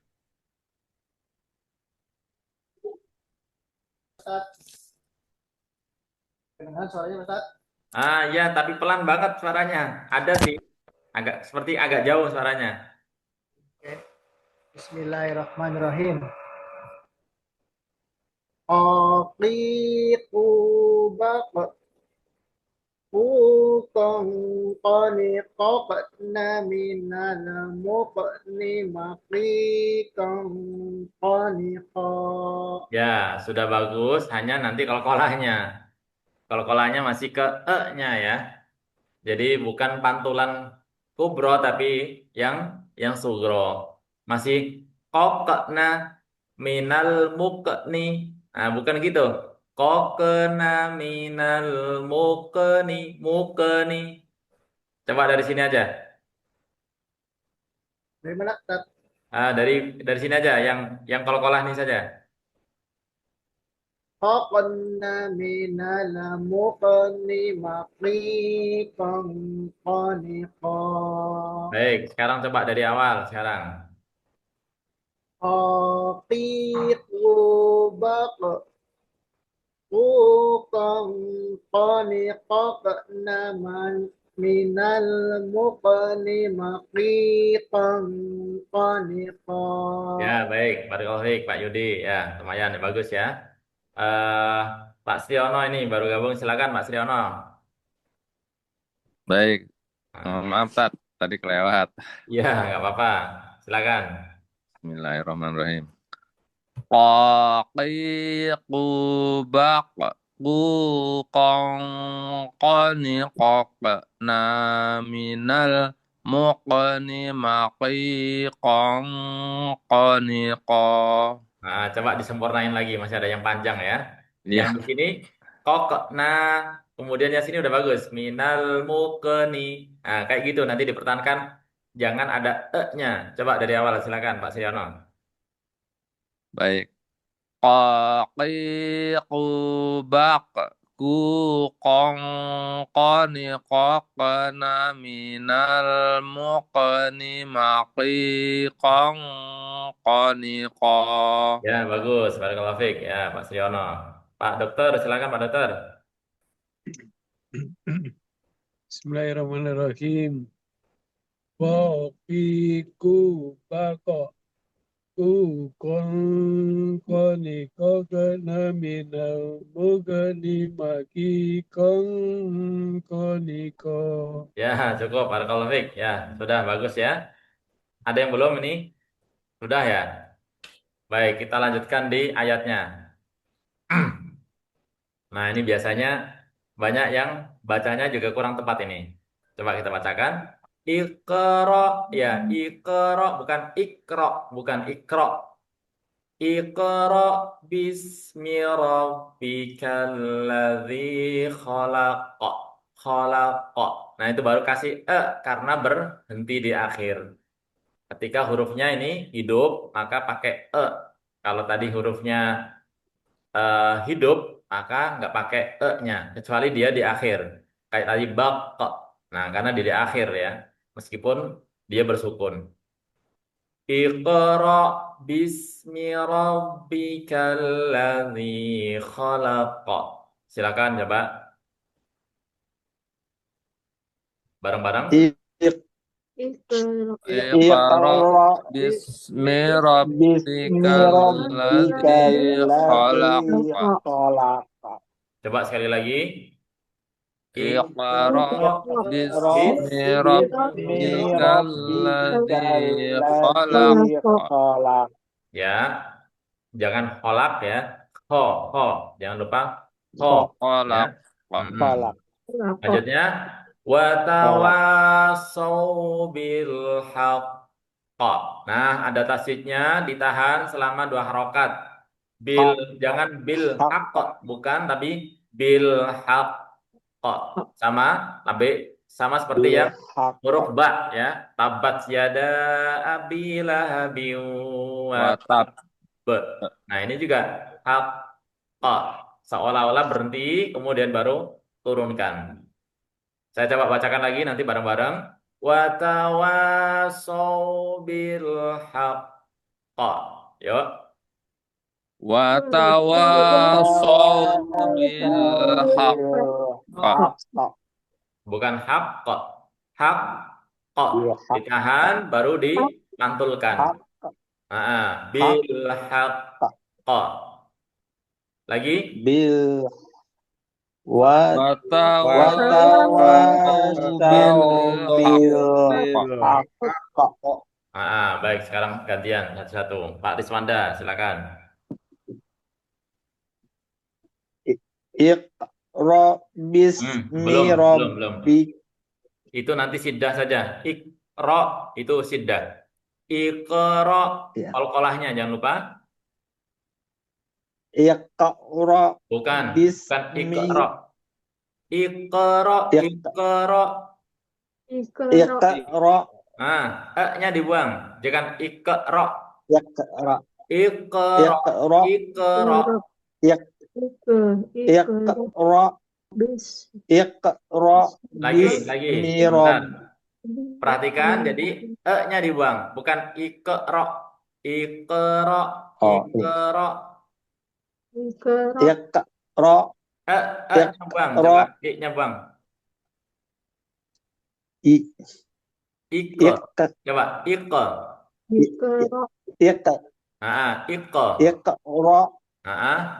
Speaker 6: Ustaz. Kedengaran suaranya Ustaz?
Speaker 1: Ya, tapi pelan banget suaranya. Ada sih, seperti agak jauh suaranya.
Speaker 6: Oke. Bismillahirrahmanirrahim. Aqiqu baqo. Kong qani qaqna minal muqni maqiqan qani qa.
Speaker 1: Ya, sudah bagus. Hanya nanti kolkolahnya. Kolkolahnya masih ke e-nya ya. Jadi bukan pantulan kubro tapi yang sugro. Masih kokna minal mukni. Nah, bukan gitu. Kokna minal mukni, mukni. Coba dari sini aja.
Speaker 6: Dari mana Ustaz?
Speaker 1: Dari sini aja yang kol-kolah nih saja.
Speaker 6: Qaqna minal muqni maqiqan qani qa.
Speaker 1: Baik, sekarang coba dari awal sekarang.
Speaker 6: Aqiqu baqo. Kong qani qaqna minal muqni maqiqan qani qa.
Speaker 1: Ya, baik. Barakallahu fiik, Pak Yudi. Ya, lumayan ya, bagus ya. eh Pak Sriono ini baru gabung, silakan Pak Sriono.
Speaker 8: Baik,
Speaker 1: Nah,
Speaker 8: maaf Tat, tadi kelewat.
Speaker 1: iya, nggak apa-apa. Silakan.
Speaker 8: Bismillahirrahmanirrahim. Qaqiqu baq ku qong qani qaqna minal muqni maqiqong qani qa.
Speaker 1: Nah, coba disempurnain lagi, masih ada yang panjang ya. Yang
Speaker 8: Ya,
Speaker 1: di sini kok nah, kemudian yang sini udah bagus. Minal mukeni. Nah, kayak gitu nanti dipertahankan, jangan ada e-nya. Coba dari awal silakan Pak Sriono.
Speaker 8: baik. Qaqiqu baq ku qong qani qaqna minal muqni maqiqong qani qa.
Speaker 1: Ya, bagus. Barakallahu fiik ya, Pak Sriono. Pak Dokter, silakan Pak Dokter.
Speaker 7: Bismillahirrahmanirrahim. Waqiku bako ku kon koni kokana minal mugani maki kon koni ko.
Speaker 1: Ya, cukup. Barakallahu fiik. Ya, sudah bagus ya. Ada yang belum ini? Sudah ya. Baik, kita lanjutkan di ayatnya. Nah, ini biasanya banyak yang bacanya juga kurang tepat ini. Coba kita bacakan. Iqra ya, iqra bukan ikra, bukan ikra. Iqra bismi rabbikal ladzi khalaq. Khalaq. Nah, itu baru kasih karena berhenti di akhir. Ketika hurufnya ini hidup, maka pakai e. Kalau tadi hurufnya hidup, maka nggak pakai e-nya, kecuali dia di akhir. Kayak tadi bak. Nah, karena dia di akhir ya, meskipun dia bersukun. Iqra bismi rabbikal ladzi khalaq. Silakan coba bareng-bareng.
Speaker 2: Iqra.
Speaker 8: Iqra
Speaker 3: Iqra
Speaker 8: bismi
Speaker 3: bismi
Speaker 8: rabbikal ladzi
Speaker 3: rabbikal
Speaker 8: khalaq.
Speaker 3: ladzi khalaq.
Speaker 1: Coba sekali lagi.
Speaker 8: Iqra
Speaker 3: Iqra
Speaker 8: bismi
Speaker 3: bismi
Speaker 8: rabbikal ladzi
Speaker 3: rabbikal
Speaker 8: khalaq.
Speaker 3: ladzi khalaq.
Speaker 1: Ya, jangan holak ya. Ho, jangan lupa ho ya.
Speaker 8: Khalaq.
Speaker 3: Khalaq.
Speaker 1: Lanjutnya
Speaker 3: Khalaq.
Speaker 1: watawasau bil haqq. Nah, ada tasydidnya ditahan selama 2 harokat. Bil, jangan bil haqq, bukan, tapi bil haqq. Sama, sama seperti
Speaker 3: Bil
Speaker 1: yang
Speaker 3: haqq.
Speaker 1: huruf ba ya. Tabat yada abi lahabin wa
Speaker 8: Watab.
Speaker 1: be. Nah, ini juga haqq. Seolah-olah berhenti, kemudian baru turunkan. Saya coba bacakan lagi nanti bareng-bareng. Watawasau bil haqq. Yuk.
Speaker 8: Watawasau bil haqq.
Speaker 1: Bukan haqq. Haqq.
Speaker 3: Bil haqq.
Speaker 1: Ditahan baru dipantulkan. Bil haqq. Lagi.
Speaker 3: Bil
Speaker 8: Watawasau bil haqq.
Speaker 3: haqq.
Speaker 1: Baik, sekarang gantian satu-satu. Pak Riswanda, silakan.
Speaker 3: Iqra bismi
Speaker 1: Belum.
Speaker 3: rabbik.
Speaker 1: Itu nanti siddah saja. Iqra itu siddah. Iqra
Speaker 3: Ya.
Speaker 1: qalqalahnya jangan lupa.
Speaker 3: Iqra
Speaker 1: Bukan
Speaker 3: bismi
Speaker 1: iqra. Iqra.
Speaker 3: Iqra
Speaker 1: E-nya dibuang. Jangan iqra.
Speaker 3: Iqra
Speaker 1: Iqra.
Speaker 3: Iqra
Speaker 1: Lagi.
Speaker 3: bismi
Speaker 1: Bentar.
Speaker 3: rabbik.
Speaker 1: Perhatikan, jadi e-nya dibuang, bukan iqra. Iqra.
Speaker 3: Iqra
Speaker 1: E-nya buang, coba i-nya buang. Iqa. Coba iqa.
Speaker 3: Iqra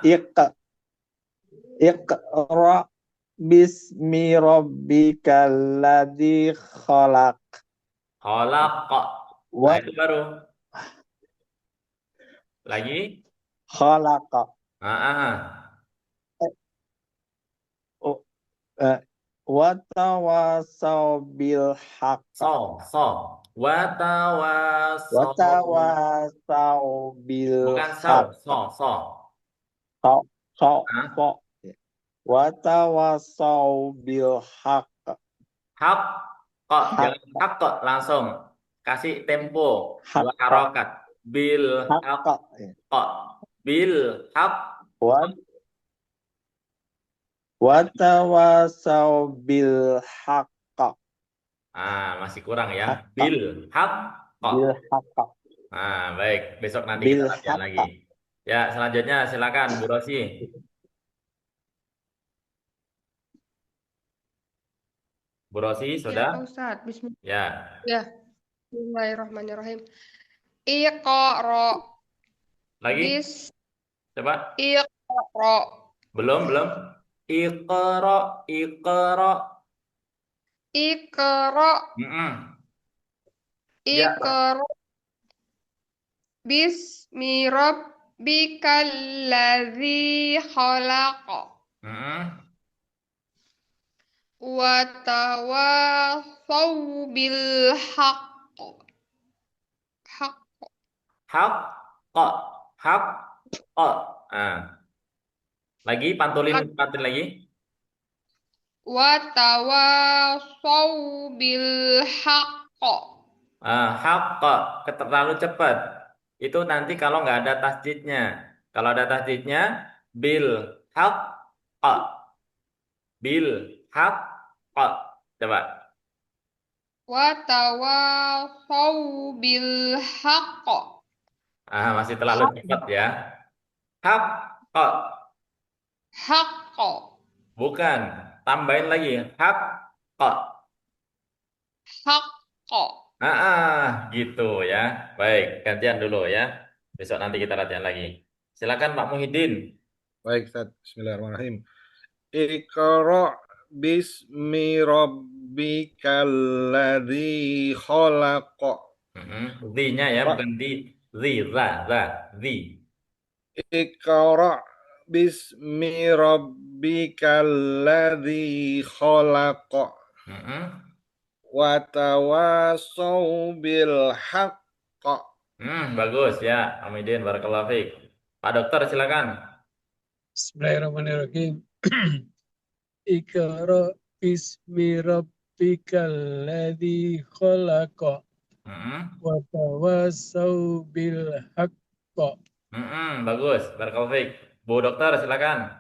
Speaker 1: Iqa.
Speaker 3: Iqra bismi rabbikal ladzi khalaq.
Speaker 1: Khalaq. Nah, itu baru. Lagi.
Speaker 3: Khalaq. Watawasau bil haqq. Watawasau bil
Speaker 1: Bukan
Speaker 3: haqq. Watawasau bil haqq.
Speaker 1: Haqq. Jangan haqq langsung. Kasih tempo 2 harokat. Bil haqq. Bil haqq.
Speaker 3: Watawasau bil haqq.
Speaker 1: Masih kurang ya. Bil haqq.
Speaker 3: Bil haqq.
Speaker 1: Baik. Besok nanti
Speaker 3: Bil
Speaker 1: kita latihan lagi. Ya, selanjutnya silakan Bu Rosi. Bu Rosi, sudah?
Speaker 5: Ya, Ustaz. Bismillah.
Speaker 1: Ya.
Speaker 5: Ya. Bismillahirrahmanirrahim. Iqra.
Speaker 1: Lagi? Coba.
Speaker 5: Iqra.
Speaker 1: Belum. Iqra.
Speaker 5: Iqra.
Speaker 1: Ya.
Speaker 5: Iqra. Bismi rabbikal ladzi khalaq. Watawasau bil haqq. Haqq.
Speaker 1: Hak, hak, lagi pantulin lagi.
Speaker 5: Wa tawasaw bil haqq.
Speaker 1: Hak, terlalu cepat. Itu nanti kalau nggak ada tasdidnya. Kalau ada tasdidnya, bil hak, bil hak, coba.
Speaker 5: Wa tawasaw bil haqq.
Speaker 1: Masih terlalu cepat ya. Hak,
Speaker 5: Haqq.
Speaker 1: bukan. Tambahin lagi. Hak,
Speaker 5: Haqq.
Speaker 1: gitu ya. Baik, gantian dulu ya. Besok nanti kita latihan lagi. Silakan Pak Muhyiddin.
Speaker 4: Baik, Ustaz. Bismillahirrahmanirrahim. Iqra bismi rabbikal ladzi khalaq.
Speaker 1: Zi-nya ya,
Speaker 4: Pak.
Speaker 1: bukan di. Zi.
Speaker 4: Iqra bismi rabbikal ladzi khalaq. Wa tawasaw bil haqq.
Speaker 1: Bagus ya, Amidin, barakallahu fiik. Pak Dokter silakan.
Speaker 7: Bismillahirrahmanirrahim. Iqra bismi rabbikal ladzi khalaq wa tawasaw bil haqq.
Speaker 1: Bagus, barakallahu fiik. Bu Dokter silakan.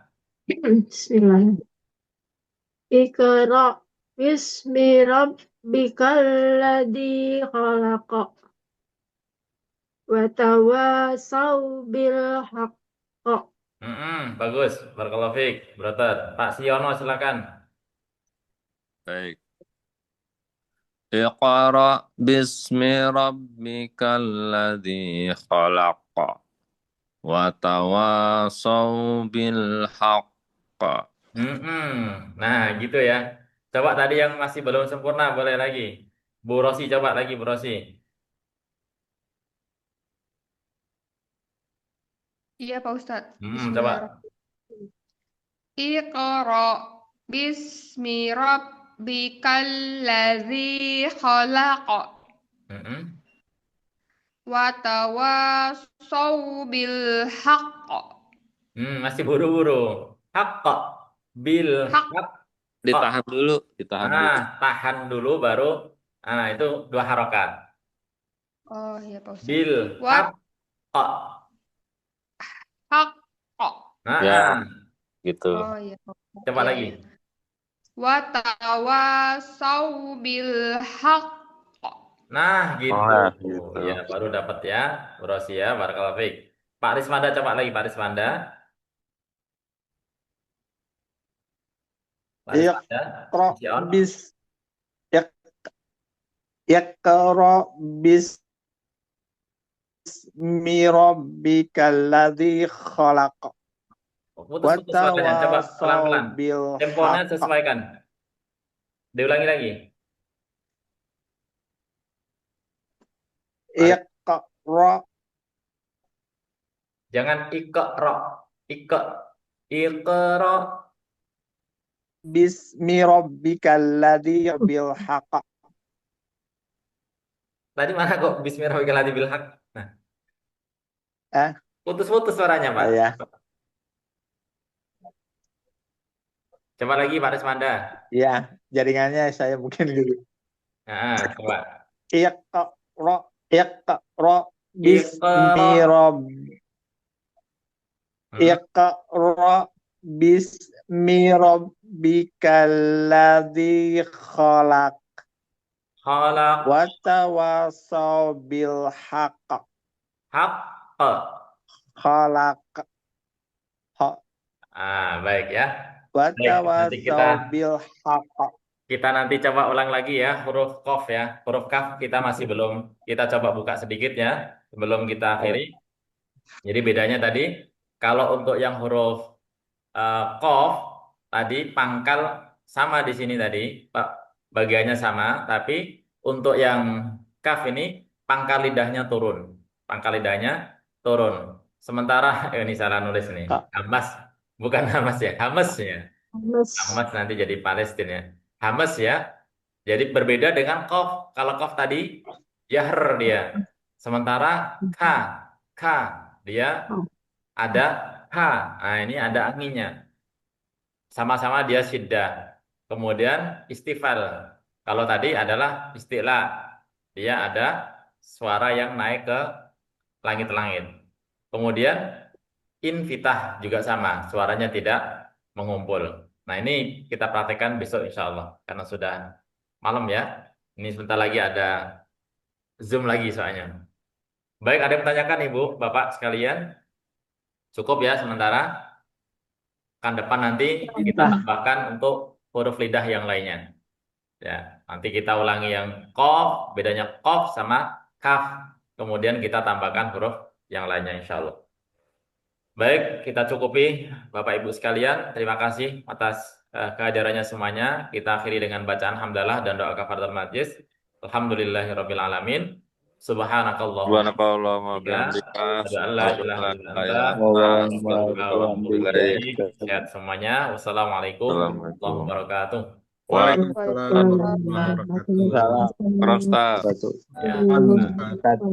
Speaker 2: Bismillah. Iqra bismi rabbikal ladzi khalaq wa tawasaw bil haqq.
Speaker 1: Bagus, barakallahu fiik. Brother, Pak Siono silakan.
Speaker 8: Baik. Iqra bismi rabbikal ladzi khalaq wa tawasaw bil haqq.
Speaker 1: Nah, gitu ya. Coba tadi yang masih belum sempurna, boleh lagi. Bu Rosi, coba lagi Bu Rosi.
Speaker 5: Iya, Pak Ustadz.
Speaker 1: Coba.
Speaker 5: Bismillahirrahmanirrahim. Iqra bismi rabbikal ladzi khalaq. Wa tawasaw bil haqq.
Speaker 1: Masih buru-buru. Haqq bil haqq.
Speaker 8: Ditahan dulu.
Speaker 1: Tahan dulu baru. Itu 2 harokat.
Speaker 5: Oh, iya, Pak Ustadz.
Speaker 1: Bil
Speaker 5: Wa
Speaker 1: haqq.
Speaker 5: haqq.
Speaker 8: Ya, gitu.
Speaker 5: Oh, iya, Pak Ustadz.
Speaker 1: Coba
Speaker 5: Iya,
Speaker 1: lagi.
Speaker 5: iya. Wa tawasaw bil haqq.
Speaker 1: Nah, gitu.
Speaker 8: Nah, gitu.
Speaker 1: Ya, baru dapat ya, Bu Rosi ya, barakallahu fiik. Pak Rismanda, coba lagi Pak Rismanda. Pak Rismanda,
Speaker 3: Iqra
Speaker 1: masih on?
Speaker 3: bis Iqra bismi rabbikal ladzi khalaq.
Speaker 1: Putus-putus suaranya, coba pelan-pelan.
Speaker 3: bil
Speaker 1: Temponya
Speaker 3: haqq.
Speaker 1: sesuaikan. Diulangi lagi.
Speaker 3: Iqra
Speaker 1: Jangan iqra. Iqra.
Speaker 3: bismi rabbikal ladzi bil haqq.
Speaker 1: Tadi mana kok bismillahirrahmanirrahim bil haq? Nah. Putus-putus suaranya, Pak.
Speaker 3: Ya.
Speaker 1: Coba lagi Pak Rismanda.
Speaker 3: Ya, jaringannya saya mungkin gitu.
Speaker 1: Coba.
Speaker 3: Iqra bismi rabbikal ladzi khalaq. Wa tawasaw bil haqq.
Speaker 1: Haqq.
Speaker 3: Khalaq.
Speaker 1: Baik ya.
Speaker 3: Wa
Speaker 1: Baik, nanti
Speaker 3: tawasaw bil haqq.
Speaker 1: kita nanti coba ulang lagi ya, huruf qaf ya. Huruf kaf kita masih belum, kita coba buka sedikit ya, sebelum kita akhiri. Jadi bedanya tadi, kalau untuk yang huruf qaf, tadi pangkal sama di sini tadi, bagiannya sama, tapi untuk yang kaf ini, pangkal lidahnya turun. Pangkal lidahnya turun. Sementara, ini salah nulis nih, hamas, bukan hamas ya, hamas ya. Hamas nanti jadi Palestina ya. Hamas ya. Jadi berbeda dengan qaf. Kalau qaf tadi jahr dia. Sementara ka dia ada ha. Nah, ini ada anginnya. Sama-sama dia syiddah. Kemudian istifal. Kalau tadi adalah isti'la. Dia ada suara yang naik ke langit-langit. Kemudian infitah juga sama. Suaranya tidak mengumpul. Nah, ini kita praktekkan besok insya Allah. Karena sudah malam ya. Ini sebentar lagi ada Zoom lagi soalnya. Baik, ada yang bertanyakan Ibu, Bapak sekalian? Cukup ya sementara. Kan depan nanti kita tambahkan untuk huruf lidah yang lainnya. Ya, nanti kita ulangi yang qaf, bedanya qaf sama kaf. Kemudian kita tambahkan huruf yang lainnya insya Allah. Baik, kita cukupi Bapak Ibu sekalian. Terima kasih atas kehadirannya semuanya. Kita akhiri dengan bacaan hamdalah dan doa kafaratul majlis. Alhamdulillahirabbil alamin. Subhanakallahumma
Speaker 8: Subhanakallahumma
Speaker 1: bihamdika,
Speaker 8: bihamdika,
Speaker 1: asyhadu an la
Speaker 8: asyhadu
Speaker 1: ilaha
Speaker 8: an
Speaker 1: illa
Speaker 8: la
Speaker 1: anta,
Speaker 8: ilaha illa anta,
Speaker 1: astaghfiruka wa atubu ilaik. Sehat semuanya. Wassalamualaikum warahmatullahi
Speaker 8: Assalamualaikum.
Speaker 1: wabarakatuh.
Speaker 4: Waalaikumsalam warahmatullahi wabarakatuh.
Speaker 8: Waalaikumsalam.
Speaker 3: Ustaz.
Speaker 1: Ya.
Speaker 3: Ustaz.